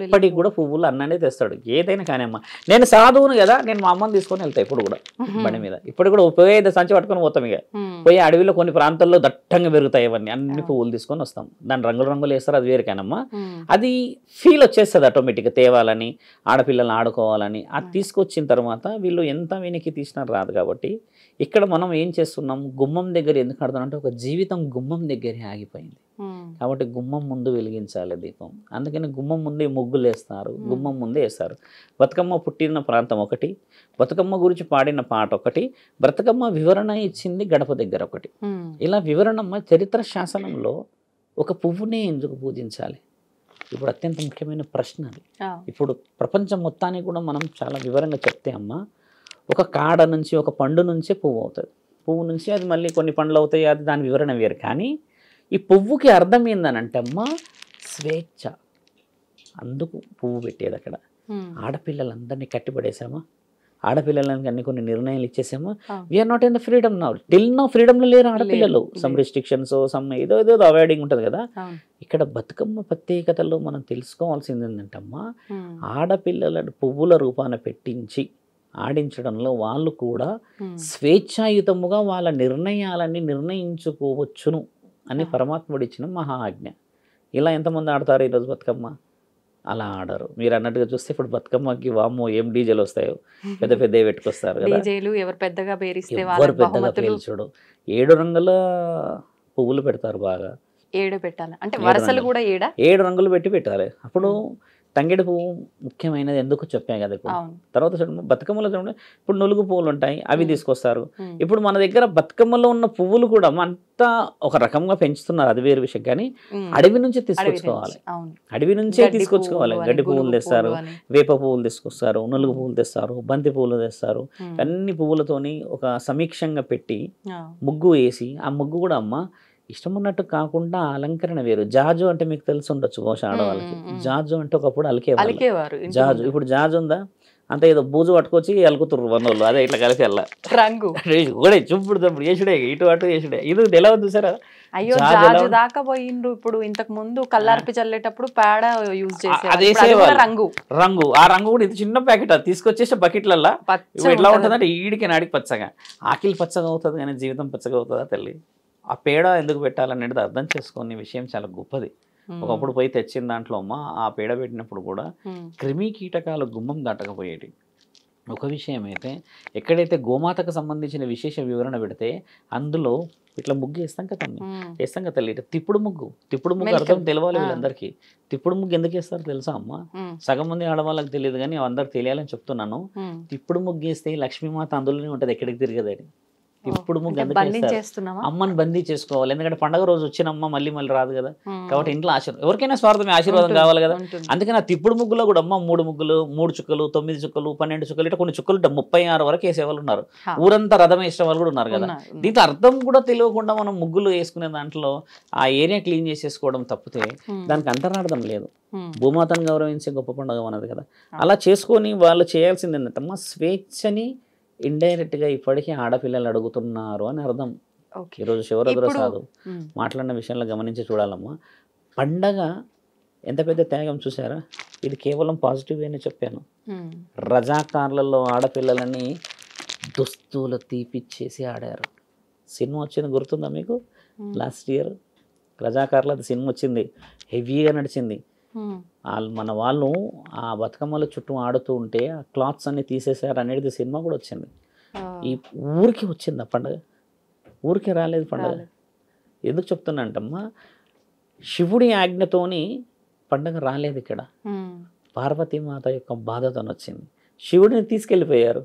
Speaker 3: ఇప్పటికి కూడా పువ్వులు అన్ననే తెస్తాడు. ఏదైనా కానీ అమ్మ, నేను సాధువును కదా, నేను మా అమ్మని తీసుకొని వెళ్తాను ఇప్పుడు కూడా బండి మీద. ఇప్పుడు కూడా ఉపయోగ సంచి పట్టుకొని పోతాం. ఇక పోయి అడవిలో కొన్ని ప్రాంతాల్లో దట్టంగా పెరుగుతాయి ఇవన్నీ, అన్ని పువ్వులు తీసుకొని వస్తాం. దాని రంగులు రంగులు వేస్తారు, అది వేరు కానమ్మా. అది ఫీల్ వచ్చేస్తుంది ఆటోమేటిక్గా, తేవాలని, ఆడపిల్లల్ని ఆడుకోవాలని. అది తీసుకొచ్చిన తర్వాత వీళ్ళు ఎంత వెనక్కి తీసినా రాదు. కాబట్టి ఇక్కడ మనం ఏం చేస్తున్నాం, గుమ్మం దగ్గర ఎందుకు ఆడుతున్నాం అంటే, ఒక జీవితం గుమ్మం దగ్గరే ఆగిపోయింది. కాబట్టి గుమ్మం ముందు వెలిగించాలి దీపం. అందుకని గుమ్మం ముందే ముగ్గులు వేస్తారు, గుమ్మం ముందే వేస్తారు. బతుకమ్మ పుట్టిన ప్రాంతం ఒకటి, బతుకమ్మ గురించి పాడిన పాట ఒకటి, బతుకమ్మ వివరణ ఇచ్చింది గడప దగ్గర ఒకటి. ఇలా వివరణమ్మ చరిత్ర శాసనంలో ఒక పువ్వునే ఎందుకు పూజించాలి? ఇప్పుడు అత్యంత ముఖ్యమైన ప్రశ్న అది. ఇప్పుడు ప్రపంచం మొత్తానికి కూడా మనం చాలా వివరంగా చెప్తే అమ్మ, ఒక కాడ నుంచి ఒక పండు నుంచే పువ్వు అవుతుంది, పువ్వు నుంచి అది మళ్ళీ కొన్ని పండ్లు అవుతాయి, అది దాని వివరణ వేరు. కానీ ఈ పువ్వుకి అర్థం ఏందనంటే అమ్మ, స్వేచ్ఛ. అందుకు పువ్వు పెట్టేది అక్కడ. ఆడపిల్లలందరినీ కట్టిపడేసామా, ఆడపిల్లలకి అన్ని కొన్ని నిర్ణయాలు ఇచ్చేసామా. We are not in the freedom now. Till now ఫ్రీడమ్లో లేరు ఆడపిల్లలు. సమ్ రిస్ట్రిక్షన్స్, సమ్ ఏదో అవాయిడింగ్ ఉంటుంది కదా. ఇక్కడ బతుకమ్మ ప్రత్యేకతలో మనం తెలుసుకోవాల్సింది ఏంటంటే అమ్మ, ఆడపిల్లలను పువ్వుల రూపాన పెట్టించి ఆడించడంలో వాళ్ళు కూడా స్వేచ్ఛాయుతముగా వాళ్ళ నిర్ణయాలన్నీ నిర్ణయించుకోవచ్చును అని పరమాత్ముడు ఇచ్చిన మహా ఆజ్ఞ. ఇలా ఎంతమంది ఆడతారు ఈరోజు బతుకమ్మ? అలా ఆడరు. మీరు అన్నట్టుగా చూస్తే ఇప్పుడు బతుకమ్మకి వామ్మో ఏం డీజేలు వస్తాయో, పెద్ద పెద్ద పెట్టుకొస్తారు కదా. ఎవరు పెద్దగా పేల్చుడు. 7 రంగుల పువ్వులు పెడతారు బాగా. 7 పెట్టాలి అంటే వరుసలు కూడా 7 రంగులు పెట్టి పెట్టాలి. అప్పుడు తంగేడు పువ్వు ముఖ్యమైనది ఎందుకు చెప్పాను కదా. ఇప్పుడు తర్వాత చూడండి, బతుకమ్మలో చూడండి, ఇప్పుడు నులుగు పువ్వులు ఉంటాయి, అవి తీసుకొస్తారు. ఇప్పుడు మన దగ్గర బతుకమ్మలో ఉన్న పువ్వులు కూడా అంతా ఒక రకంగా పెంచుతున్నారు, అది వేరు విషయం. కానీ అడవి నుంచి తీసుకొచ్చుకోవాలి, అడవి నుంచే తీసుకొచ్చుకోవాలి. గడ్డి పువ్వులు తెస్తారు, వేప పువ్వులు తీసుకొస్తారు, నులుగు పువ్వులు తెస్తారు, బంతి పువ్వులు తెస్తారు. అన్ని పువ్వులతోని ఒక సమీక్షంగా పెట్టి ముగ్గు వేసి, ఆ ముగ్గు కూడా అమ్మ ఇష్టం ఉన్నట్టు కాకుండా అలంకరణ వేరు. జాజు అంటే మీకు తెలిసి ఉండొచ్చు బహుశా ఆడవాళ్ళకి. జాజు అంటే ఒకప్పుడు అలికేవారు. జాజు ఇప్పుడు జాజు ఉందా? అంత ఏదో బూజు పట్టుకొచ్చి అలుకుతుర్రు వన్నోళ్ళు, అదే ఇట్లా కలిసి వెళ్ళా రంగు కూడా చూపుడు తప్పుడు వేసుడే, ఇటు అటు వేసుడే. ఇది ఎలా ఉంది సార్?
Speaker 2: అయ్యో జాజు దాకా పోయిండ్రు. ఇప్పుడు ఇంతకు ముందు కల్లార్పి చల్లేటప్పుడు పేడ యూజ్ చేసేవారు.
Speaker 3: రంగు ఆ రంగు కూడా ఇది చిన్న ప్యాకెట్, అది తీసుకొచ్చేసి బకెట్లల్లా ఎట్లా ఉంటుందంటే ఈడికి నాడికి పచ్చగా, ఆకిలి పచ్చగా అవుతుంది కానీ జీవితం పచ్చగా అవుతుందా తల్లి? ఆ పేడ ఎందుకు పెట్టాలనేది అర్థం చేసుకునే విషయం చాలా గొప్పది. ఒకప్పుడు పోయి తెచ్చిన దాంట్లో అమ్మ ఆ పేడ పెట్టినప్పుడు కూడా క్రిమి కీటకాలు గుమ్మం దాటకపోయేటి. ఒక విషయం అయితే ఎక్కడైతే గోమాతకు సంబంధించిన విశేష వివరణ పెడితే అందులో ఇట్లా ముగ్గు వేస్తాం కదా వేస్తాం కదా తల్లి, తిప్పుడు ముగ్గు అర్థం తెలవాలి వీళ్ళందరికీ. తిప్పుడు ముగ్గు ఎందుకు వేస్తారో తెలుసా అమ్మ? సగం మంది ఆడవాళ్ళకి తెలియదు కానీ అందరికి తెలియాలని చెప్తున్నాను. తిప్పుడు ముగ్గు వేస్తే లక్ష్మీమాత అందులోనే ఉంటుంది, ఎక్కడికి తిరగదని. ఇప్పుడు ముగ్గు అమ్మని బందీ చేసుకోవాలి, ఎందుకంటే పండుగ రోజు వచ్చిన అమ్మ మళ్ళీ రాదు కదా. కాబట్టి ఇంట్లో ఎవరికైనా స్వార్థమే, ఆశీర్వాదం కావాలి కదా. అందుకని ఆ తిప్పుడు ముగ్గులో కూడా అమ్మ 3 ముగ్గులు, 3 చుక్కలు, 9 చుక్కలు, 12 చుక్కలు, ఇట్లా కొన్ని చుక్కలు 36 వరకు వేసే వాళ్ళు ఉన్నారు. ఊరంతా రథం వేసే వాళ్ళు కూడా ఉన్నారు కదా. దీంతో అర్థం కూడా తెలియకుండా మనం ముగ్గులు వేసుకునే దాంట్లో ఆ ఏరియా క్లీన్ చేసేసుకోవడం తప్పితే దానికి అంతరార్థం లేదు. భూమాతను గౌరవించే గొప్ప పండుగ మనది కదా. అలా చేసుకొని వాళ్ళు చేయాల్సింది ఏంటంటే స్వేచ్ఛని ఇండైరెక్ట్గా ఇప్పటికీ ఆడపిల్లలు అడుగుతున్నారు అని అర్థం. ఈరోజు శివరుద్ర సాధు మాట్లాడిన విషయంలో గమనించి చూడాలమ్మా. పండగ ఎంత పెద్ద త్యాగం చూసారా? ఇది కేవలం పాజిటివ్ అని చెప్పాను. రజాకార్లలో ఆడపిల్లలని దుస్తులు తీపిచ్చేసి ఆడారు. సినిమా వచ్చింది గుర్తుందా మీకు? లాస్ట్ ఇయర్ రజాకార్లది సినిమా వచ్చింది, హెవీగా నడిచింది. మన వాళ్ళు ఆ బతుకమ్మల చుట్టూ ఆడుతూ ఉంటే ఆ క్లాత్స్ అన్ని తీసేసారు అనేది సినిమా కూడా వచ్చింది. ఈ ఊరికి వచ్చింది ఆ పండుగ, ఊరికే రాలేదు పండుగ. ఎందుకు చెప్తున్నా అంటమ్మా, శివుడి ఆజ్ఞతోని పండుగ రాలేదు ఇక్కడ. పార్వతీమాత యొక్క బాధతో వచ్చింది. శివుడిని తీసుకెళ్ళిపోయారు,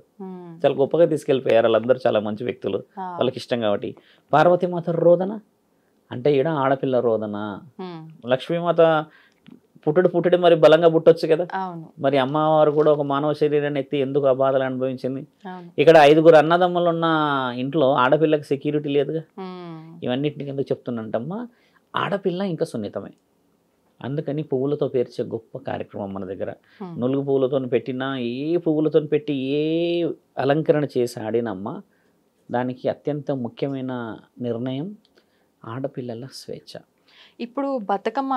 Speaker 3: చాలా గొప్పగా తీసుకెళ్ళిపోయారు. వాళ్ళందరూ చాలా మంచి వ్యక్తులు, వాళ్ళకి ఇష్టం కాబట్టి. పార్వతీమాత రోదన అంటే ఈడ ఆడపిల్ల రోదన. లక్ష్మీమాత పుట్టుడు మరి బలంగా పుట్టొచ్చు కదా. మరి అమ్మవారు కూడా ఒక మానవ శరీరాన్ని ఎత్తి ఎందుకు ఆ బాధలు అనుభవించింది? ఇక్కడ 5 అన్నదమ్ములు ఉన్న ఇంట్లో ఆడపిల్లకి సెక్యూరిటీ లేదుగా. ఇవన్నిటిని ఎందుకు చెప్తున్నంటమ్మా, ఆడపిల్ల ఇంకా సున్నితమే. అందుకని పువ్వులతో పేర్చే గొప్ప కార్యక్రమం మన దగ్గర. నులుగు పువ్వులతో పెట్టినా, ఏ పువ్వులతో పెట్టి ఏ అలంకరణ చేసి ఆడినమ్మా, దానికి అత్యంత ముఖ్యమైన నిర్ణయం ఆడపిల్లల స్వేచ్ఛ.
Speaker 2: ఇప్పుడు బతుకమ్మ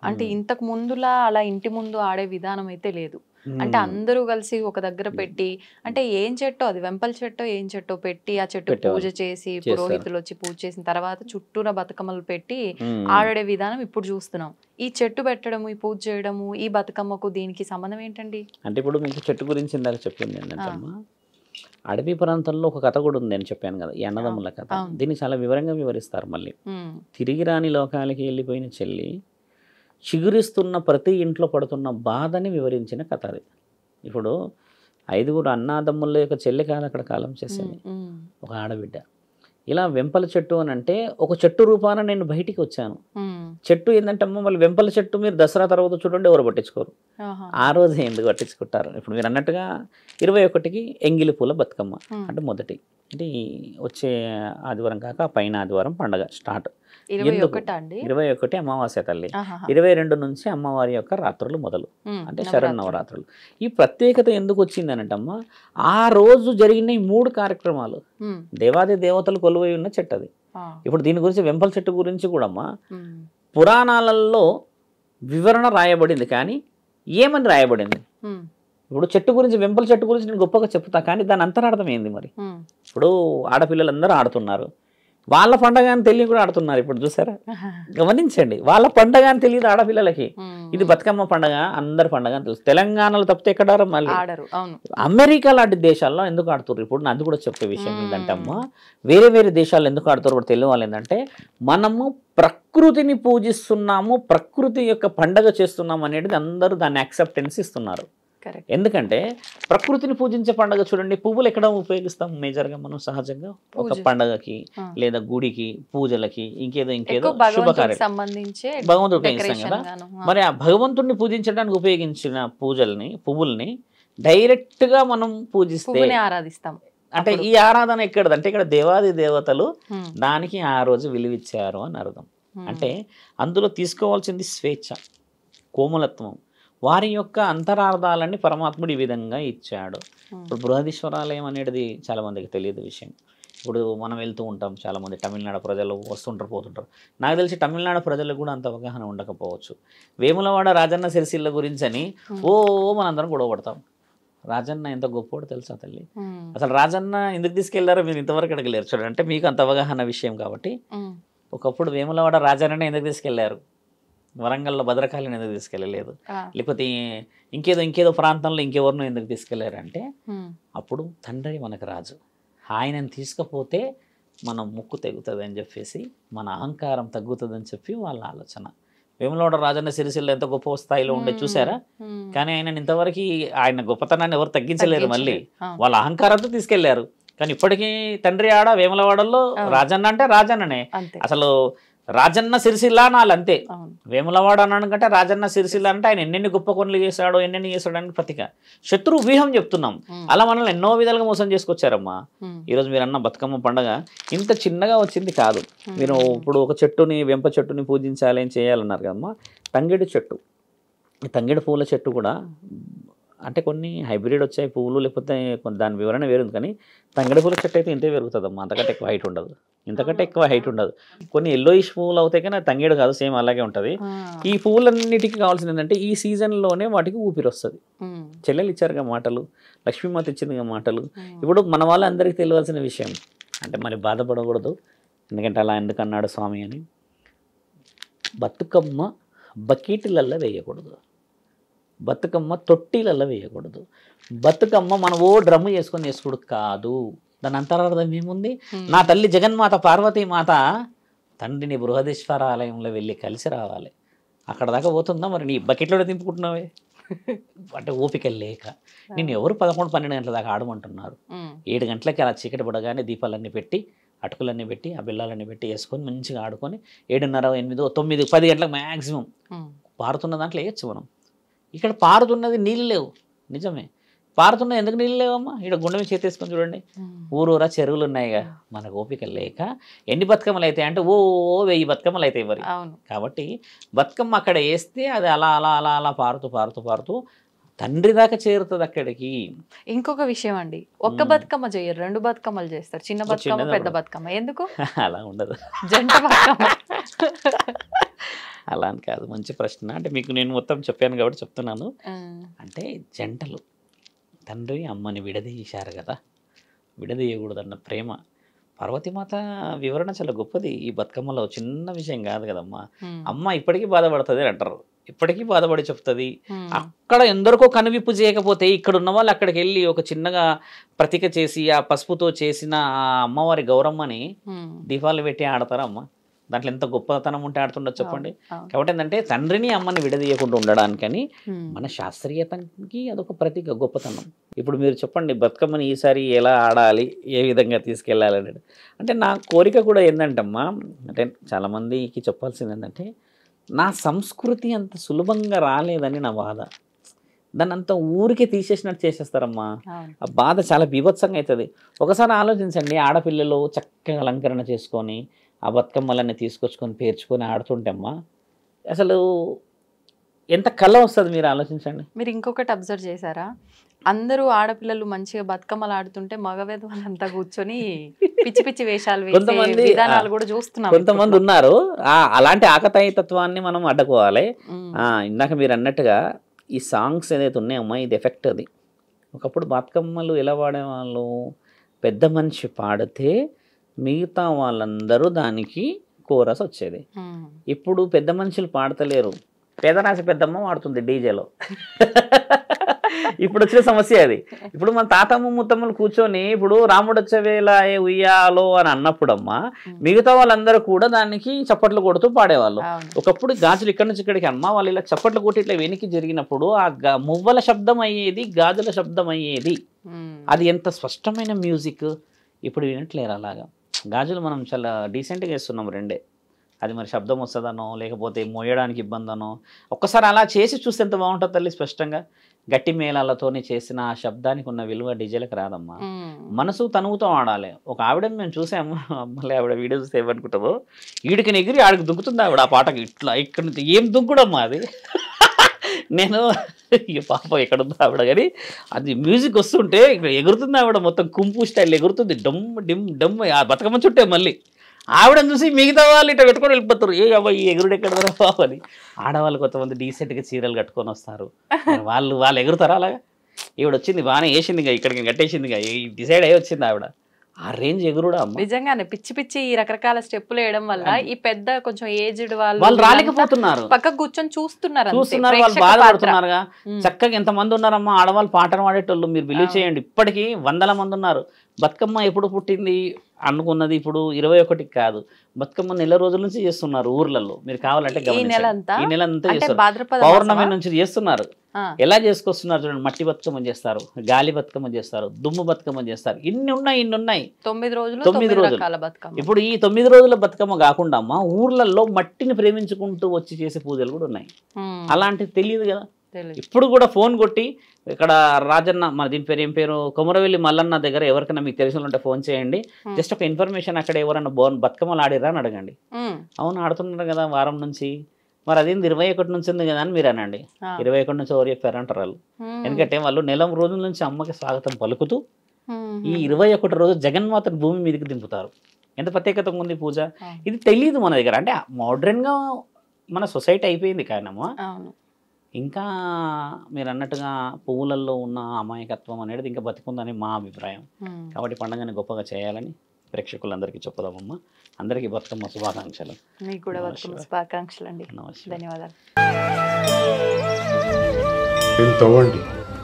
Speaker 2: అంటే ఇంతకు ముందులా అలా ఇంటి ముందు ఆడే విధానం అయితే లేదు. అంటే అందరూ కలిసి ఒక దగ్గర పెట్టి, అంటే ఏం చెట్టో అది వెంపల చెట్టో ఏం చెట్టో పెట్టి ఆ చెట్టు పూజ చేసి పురోహితులు వచ్చి పూజ చేసిన తర్వాత చుట్టూరా బతుకమ్మలు పెట్టి ఆడే విధానం ఇప్పుడు చూస్తున్నాం. ఈ చెట్టు పెట్టడము, ఈ పూజ చేయడము, ఈ బతుకమ్మకు దీనికి సంబంధం ఏంటండి?
Speaker 3: అంటే ఇప్పుడు మీకు చెట్టు గురించి ఇందాక చెప్పింది ఏంటంటమ్మా, అడవి ప్రాంతంలో ఒక కథ కూడా ఉంది అని చెప్పాను కదా, ఈ అన్నదమ్ముల కథ. దీన్ని చాలా వివరంగా వివరిస్తారు. మళ్ళీ తిరిగి రాని లోకాలకి వెళ్ళిపోయిన చెల్లి చిగురిస్తున్న ప్రతి ఇంట్లో పడుతున్న బాధని వివరించిన కథ అది. ఇప్పుడు 5 అన్నదమ్ముల యొక్క చెల్లి కాదు అక్కడ కాలం చేసింది, ఒక ఆడబిడ్డ. ఇలా వెంపల చెట్టు అని అంటే ఒక చెట్టు రూపాన నేను బయటికి వచ్చాను. చెట్టు ఏంటంటే అమ్మ, మళ్ళీ వెంపల చెట్టు మీరు దసరా తర్వాత చూడండి ఎవరు పట్టించుకోరు, ఆ రోజే ఎందుకు పట్టించుకుంటారు? ఇప్పుడు మీరు అన్నట్టుగా 21కి ఎంగిలి పూల బతుకమ్మ అంటే మొదటి, అంటే వచ్చే ఆదివారం కాక పైన ఆదివారం పండగ స్టార్ట్. 21 అమావాస్య తల్లి, 22 నుంచి అమ్మవారి యొక్క రాత్రులు మొదలు, అంటే శరన్నవరాత్రులు. ఈ ప్రత్యేకత ఎందుకు వచ్చింది అనంటమ్మా, ఆ రోజు జరిగిన ఈ 3 కార్యక్రమాలు దేవాది దేవతలు కొలువై ఉన్న చెట్టు అది. ఇప్పుడు దీని గురించి వెంపల చెట్టు గురించి కూడా అమ్మా పురాణాలలో వివరణ రాయబడింది, కానీ ఏమని రాయబడింది? ఇప్పుడు చెట్టు గురించి, వెంపల చెట్టు గురించి నేను గొప్పగా చెప్తా, కానీ దాని అంతరార్థం ఏంది మరి? ఇప్పుడు ఆడపిల్లలందరూ ఆడుతున్నారు, వాళ్ళ పండగ అని తెలియ కూడా ఆడుతున్నారు. ఇప్పుడు చూసారా, గమనించండి, వాళ్ళ పండగ అని తెలియదు ఆడపిల్లలకి. ఇది బతుకమ్మ పండగ, అందరి పండగ అని తెలుసు. తెలంగాణలో తప్పితే ఎక్కడ మళ్ళీ అమెరికా లాంటి దేశాల్లో ఎందుకు ఆడుతున్నారు? ఇప్పుడు అది కూడా చెప్పే విషయం ఏంటంటే అమ్మా, వేరే వేరే దేశాల్లో ఎందుకు ఆడుతారు కూడా తెలియాలి. ఏంటంటే మనము ప్రకృతిని పూజిస్తున్నాము, ప్రకృతి యొక్క పండగ చేస్తున్నాము అనేది అందరూ దాన్ని యాక్సెప్టెన్స్ ఇస్తున్నారు. ఎందుకంటే ప్రకృతిని పూజించే పండుగ చూడండి, పువ్వులు ఎక్కడ ఉపయోగిస్తాం మేజర్గా మనం సహజంగా? ఒక పండగకి లేదా గుడికి, పూజలకి, ఇంకేదో శుభకార్యం భగవంతుడు ఉపయోగిస్తాం కదా. మరి ఆ భగవంతుడిని పూజించడానికి ఉపయోగించిన పువ్వుల్ని డైరెక్ట్ గా మనం పూజిస్తే ఆరాధిస్తాం. అంటే ఈ ఆరాధన ఎక్కడదంటే ఇక్కడ దేవాది దేవతలు దానికి ఆ రోజు విలువిచ్చారు అని అర్థం. అంటే అందులో తీసుకోవాల్సింది స్వేచ్ఛ, కోమలత్వం, వారి యొక్క అంతరార్థాలన్నీ పరమాత్ముడు ఈ విధంగా ఇచ్చాడు. ఇప్పుడు బృహదీశ్వరాలయం అనేది చాలా మందికి తెలియదు విషయం. ఇప్పుడు మనం వెళ్తూ ఉంటాం, చాలామంది తమిళనాడు ప్రజలు వస్తుంటారు పోతుంటారు. నాకు తెలిసి తమిళనాడు ప్రజలకు కూడా అంత అవగాహన ఉండకపోవచ్చు. వేములవాడ రాజన్న సిరిసిల్ల గురించి అని మనందరం గొడవ పడతాం. రాజన్న ఎంత గొప్పోడు తెలుసా తల్లి? అసలు రాజన్న ఎందుకు తీసుకెళ్లారో మీరు ఇంతవరకు అడగలేరు. చూడండి, అంటే మీకు అంత అవగాహన విషయం కాబట్టి. ఒకప్పుడు వేములవాడ రాజన్ననే ఎందుకు తీసుకెళ్లారు? వరంగల్లో భద్రకాళిని ఎందుకు తీసుకెళ్ళలేదు? లేకపోతే ఇంకేదో ప్రాంతంలో ఇంకెవరినో ఎందుకు తీసుకెళ్లారంటే అప్పుడు తండ్రి మనకు రాజు, ఆయనను తీసుకపోతే మనం ముక్కు తెగుతుంది అని చెప్పేసి మన అహంకారం తగ్గుతుందని చెప్పి వాళ్ళ ఆలోచన. వేములవాడ రాజన్న సిరిసిల్ల ఎంత గొప్ప స్థాయిలో ఉండే చూసారా, కానీ ఆయన ఇంతవరకు ఆయన గొప్పతనాన్ని ఎవరు తగ్గించలేరు, మళ్ళీ వాళ్ళ అహంకారంతో తీసుకెళ్లారు. కానీ ఇప్పటికీ తండ్రి ఆడ వేములవాడలో రాజన్న అంటే రాజన్ననే, అసలు రాజన్న సిరిసిల్ల అనాలి అంతే. వేములవాడ అన్నాడు కంటే రాజన్న సిరిసిల్ల అంటే ఆయన ఎన్నెన్ని గొప్ప కొనులు చేశాడో ఎన్నెన్ని చేశాడు అని ప్రతిక శత్రు వ్యూహం చెప్తున్నాం. అలా మనల్ని ఎన్నో విధాలుగా మోసం చేసుకొచ్చారమ్మా. ఈరోజు మీరు అన్న బతుకమ్మ పండుగ ఇంత చిన్నగా వచ్చింది కాదు. మీరు ఇప్పుడు ఒక చెట్టుని వెంప చెట్టుని పూజించాలి అని చేయాలన్నారు కదమ్మా. తంగేడు చెట్టు, ఈ తంగేడు పూల చెట్టు కూడా అంటే కొన్ని హైబ్రిడ్ వచ్చాయి పువ్వులు, లేకపోతే దాని వివరణ వేరుంది. కానీ తంగేడు పూల చెట్టు అయితే ఇంతే పెరుగుతుందమ్మా, అంతకంటే ఎక్కువ హైట్ ఉండదు, ఇంతకంటే ఎక్కువ హైట్ ఉండదు. కొన్ని ఎల్లోయిష్ పువ్వులు అవుతాయి కానీ తంగేడు కాదు, సేమ్ అలాగే ఉంటుంది. ఈ పువ్వులన్నిటికీ కావాల్సింది ఏంటంటే ఈ సీజన్లోనే వాటికి ఊపిరి వస్తుంది. చెల్లెలు ఇచ్చారుగా మాటలు, లక్ష్మీమాత ఇచ్చిందిగా మాటలు. ఇప్పుడు మన వాళ్ళందరికీ తెలియాల్సిన విషయం అంటే మరి బాధపడకూడదు, ఎందుకంటే అలా ఎందుకన్నాడు స్వామి అని. బతుకమ్మ బకెట్లల్లో వేయకూడదు, బతుకమ్మ తొట్టిలలో వేయకూడదు, బతుకమ్మ మనం ఓ డ్రమ్ము చేసుకొని వేసుకుడు కాదు. దాని అంతరార్థం ఏముంది? నా తల్లి జగన్మాత పార్వతీమాత తండ్రిని బృహదేశ్వర ఆలయంలో వెళ్ళి కలిసి రావాలి. అక్కడ దాకా పోతుందా మరి? నీ బకెట్లో దింపుకుంటున్నావే అంటే ఓపిక లేక. నేను ఎవరు 11-12 గంటల దాకా ఆడమంటున్నారు? 7 గంటలకి అలా చీకటి పడగానే దీపాలన్నీ పెట్టి అటుకులన్నీ పెట్టి ఆ బిళ్ళాలన్నీ పెట్టి వేసుకొని మంచిగా ఆడుకొని 7:30, 8, 9, 10 గంటలకు మ్యాక్సిమం పారుతున్న దాంట్లో వేయచ్చు మనం. ఇక్కడ పారుతున్నది నీళ్ళు లేవు, నిజమే పారుతున్నది. ఎందుకు నీళ్ళు లేవమ్మా? ఇక్కడ గుండె మీద చేతేసుకొని చూడండి, ఊరూరా చెరువులు ఉన్నాయిగా. మనకు ఓపిక లేక ఎన్ని బతుకమ్మలు అవుతాయి అంటే 1000 బతుకమ్మలు అవుతాయి మరి. కాబట్టి బతుకమ్మ అక్కడ వేస్తే అది అలా అలా అలా అలా పారుతూ పారుతూ పారుతూ తండ్రి దాకా చేరుతుంది అక్కడికి.
Speaker 2: ఇంకొక విషయం అండి, ఒక్క బతుకమ్మ చేయరు, 2 బతుకమ్మలు చేస్తారు. చిన్న బతుకమ్మ, పెద్ద బతుకమ్మ. ఎందుకు
Speaker 3: అలా ఉండదు?
Speaker 2: జంట బతుకమ్మ
Speaker 3: అలా అని కాదు, మంచి ప్రశ్న. అంటే మీకు నేను మొత్తం చెప్పాను కాబట్టి చెప్తున్నాను. అంటే జంటలు తండ్రి అమ్మని విడదీశారు కదా, విడదీయకూడదన్న ప్రేమ. పార్వతీమాత వివరణ చాలా గొప్పది ఈ బతుకమ్మలో, చిన్న విషయం కాదు కదమ్మా. అమ్మ ఇప్పటికీ బాధపడుతుంది అని అంటారు, ఇప్పటికీ బాధపడి చెప్తుంది. అక్కడ ఎందరికో కనువిప్పు చేయకపోతే ఇక్కడ ఉన్న వాళ్ళు అక్కడికి వెళ్ళి ఒక చిన్నగా ప్రతీక చేసి ఆ పసుపుతో చేసిన ఆ అమ్మవారి గౌరమ్మని దీపాలు పెట్టి ఆడతారా అమ్మ? దాంట్లో ఎంత గొప్పతనం ఉంటే ఆడుతుండదు చెప్పండి. కాబట్టి ఏంటంటే తండ్రిని అమ్మని విడదీయకుండా ఉండడానికని మన శాస్త్రీయతకి అదొక ప్రతీక, గొప్పతనం. ఇప్పుడు మీరు చెప్పండి బతుకమ్మని ఈసారి ఎలా ఆడాలి, ఏ విధంగా తీసుకెళ్ళాలి అనేది. అంటే నా కోరిక కూడా ఏంటంటమ్మా, అంటే చాలామందికి చెప్పాల్సింది ఏంటంటే నా సంస్కృతి అంత సులభంగా రాలేదని నా బాధ. దాన్ని అంత ఊరికే తీసేసినట్టు చేసేస్తారమ్మా. ఆ బాధ చాలా బీభత్సంగా అవుతుంది. ఒకసారి ఆలోచించండి, ఆడపిల్లలు చక్కగా అలంకరణ చేసుకొని ఆ బతుకమ్మలన్నీ తీసుకొచ్చుకొని పేర్చుకొని ఆడుతుంటేమ్మా అసలు ఎంత కళ వస్తుంది మీరు ఆలోచించండి.
Speaker 2: మీరు ఇంకొకటి అబ్జర్వ్ చేశారా, అందరూ ఆడపిల్లలు మంచిగా బతుకమ్మలు ఆడుతుంటే మగవేద వాళ్ళంతా కూర్చొని పిచ్చి పిచ్చి వేషాలు వేసే విధానాలు కూడా చూస్తున్నాం.
Speaker 3: కొంతమంది ఉన్నారు. అలాంటి ఆకతాయితత్వాన్ని మనం అడ్డుకోవాలి. ఇందాక మీరు అన్నట్టుగా ఈ సాంగ్స్ ఏదైతే ఉన్నాయమ్మా, ఇది ఎఫెక్ట్. అది ఒకప్పుడు బతుకమ్మలు ఎలా పాడేవాళ్ళు, పెద్ద మనిషి పాడితే మిగతా వాళ్ళందరూ దానికి కోరస్ వచ్చేది. ఇప్పుడు పెద్ద మనుషులు పాడతలేరు, పేదరాశి పెద్దమ్మ వాడుతుంది డీజేలో. ఇప్పుడు వచ్చిన సమస్య అది. ఇప్పుడు మన తాతమ్మ ముత్తమ్మలు కూర్చొని ఇప్పుడు రాముడు వచ్చే వేళ ఉయ్యాలో అని అన్నప్పుడమ్మా మిగతా వాళ్ళందరూ కూడా దానికి చప్పట్లు కొడుతూ పాడేవాళ్ళు. ఒకప్పుడు గాజులు ఇక్కడి నుంచి ఇక్కడికి అమ్మ వాళ్ళు ఇలా చప్పట్లు కొట్టి ఇట్లా వెనక్కి జరిగినప్పుడు ఆ మువ్వల శబ్దం అయ్యేది, గాజుల శబ్దం అయ్యేది. అది ఎంత స్పష్టమైన మ్యూజిక్. ఇప్పుడు వినట్లేరు అలాగా. గాజులు మనం చాలా డీసెంట్గా వేస్తున్నాం రెండే, అది మరి శబ్దం వస్తుందనో లేకపోతే మోయడానికి ఇబ్బందనో. ఒక్కసారి అలా చేసి చూస్తే ఎంత బాగుంటుంది తల్లి. స్పష్టంగా గట్టి మేళాలతోని చేసిన ఆ శబ్దానికి ఉన్న విలువ డీజేలకు రాదమ్మా. మనసు తనువుతో ఆడాలి. ఒక ఆవిడని మేము చూసాము, మళ్ళీ ఆవిడ వీడియో చూస్తే ఏమనుకుంటుందో, ఈడికి ఎగిరి ఆడికి దుంకుతుంది ఆవిడ ఆ పాటకి. ఇట్లా ఇక్కడ నుంచి ఏం దుంకుడమ్మా అది. నేను ఈ పాప ఎక్కడుందో ఆవిడ, కానీ అది మ్యూజిక్ వస్తుంటే ఇక్కడ ఎగురుతుంది ఆవిడ, మొత్తం కుంపు స్టైల్ ఎగురుతుంది, డమ్ డిమ్ డమ్. ఆ బతుకమ్మ చుట్టే మళ్ళీ ఆవిడని చూసి మిగతా వాళ్ళు ఇట్లా పెట్టుకొని వెళ్ళిపోతారు. ఏ అబ్బాయి ఈ ఎగురుడు ఎక్కడ బాబు అని. ఆడవాళ్ళు కొంతమంది డీసెంట్గా చీరలు కట్టుకొని వస్తారు, వాళ్ళు ఎగురుతారా అలాగా. ఈవిడ వచ్చింది బాగానే వేసిందిగా, ఇక్కడికి కట్టేసిందిగా, డిసైడ్ అయ్యి వచ్చింది ఆవిడ. ఆ రేంజ్ ఎగురుడా అమ్మ.
Speaker 2: నిజంగానే పిచ్చి పిచ్చి ఈ రకరకాల స్టెప్పులు వేయడం వల్ల ఈ పెద్ద కొంచెం ఏజ్డ్
Speaker 3: వాళ్ళు రాలేకపోతున్నారు,
Speaker 2: పక్కకు కూర్చొని చూస్తున్నారు
Speaker 3: వాళ్ళు బాధపడుతున్నారుగా. చక్కగా ఎంతమంది ఉన్నారమ్మా ఆడవాళ్ళు పాటలు పాడేటోళ్ళు, మీరు బిలీవ్ చేయండి. ఇప్పటికీ 100 మంది ఉన్నారు. బతుకమ్మ ఎప్పుడు పుట్టింది అనుకున్నది ఇప్పుడు 21 కాదు, బతుకమ్మ నెల రోజుల నుంచి చేస్తున్నారు ఊర్లలో. మీరు కావాలంటే ఈ నెల అంతా చేస్తారు, పౌర్ణమి నుంచి చేస్తున్నారు. ఎలా చేసుకొస్తున్నారు చూడండి. మట్టి బతుకమ్మ చేస్తారు, గాలి బతుకమ్మ చేస్తారు, దుమ్ము బతుకమ్మ చేస్తారు. ఇన్ని ఉన్నాయి 9 రోజులు. ఇప్పుడు ఈ 9 రోజుల బతుకమ్మ కాకుండా అమ్మ ఊర్లలో మట్టిని ప్రేమించుకుంటూ వచ్చి చేసే పూజలు కూడా ఉన్నాయి. అలాంటివి తెలియదు కదా. ఇప్పుడు కూడా ఫోన్ కొట్టి ఇక్కడ రాజన్న, మన దీని పేరు ఏం పేరు, కొమరవెల్లి మల్లన్న దగ్గర ఎవరికైనా మీకు తెలిసిన ఉంటే ఫోన్ చేయండి. జస్ట్ ఒక ఇన్ఫర్మేషన్, అక్కడ ఎవరన్నా బతుకమ్మలు ఆడిరా అని అడగండి. అవును ఆడుతున్నారు కదా వారం నుంచి, మరి అదేంది 21 నుంచి ఉంది కదా అని మీరు అనండి. 21 నుంచి ఎవరు చెప్పారు అంటారు వాళ్ళు. ఎందుకంటే వాళ్ళు నెల రోజుల నుంచి అమ్మకి స్వాగతం పలుకుతూ ఈ 21 రోజు జగన్మాతను భూమి మీదకి దింపుతారు. ఎంత ప్రత్యేకత ఉంది పూజ. ఇది తెలియదు మన దగ్గర. అంటే మోడ్రన్గా మన సొసైటీ అయిపోయింది కారణమా. ఇంకా మీరు అన్నట్టుగా పువ్వులలో ఉన్న అమాయకత్వం అనేది ఇంకా బతికుందని మా అభిప్రాయం. కాబట్టి పండుగని గొప్పగా చేయాలని ప్రేక్షకులందరికీ చెప్పుదామమ్మా. అందరికీ బతుకమ్మ శుభాకాంక్షలు.
Speaker 2: మీకు కూడా బతుకమ్మ శుభాకాంక్షలు అండి. ధన్యవాదాలు.
Speaker 4: తవ్వండి,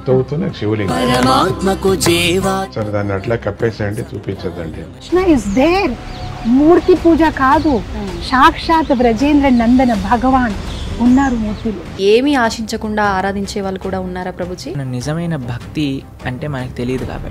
Speaker 4: తవ్వుతూనే శివలింగం సరే దాన్ని అట్లా కప్పేసేయండి, చూపించదండి.
Speaker 5: మూర్తి పూజ కాదు, సాక్షాత్ బ్రజేంద్ర నందన భగవాన్ ఉన్నారు మూర్తులు.
Speaker 2: ఏమీ ఆశించకుండా ఆరాధించే వాళ్ళు కూడా ఉన్నారా ప్రభుజీ?
Speaker 6: నిజమైన భక్తి అంటే మనకు తెలియదు కాబట్టి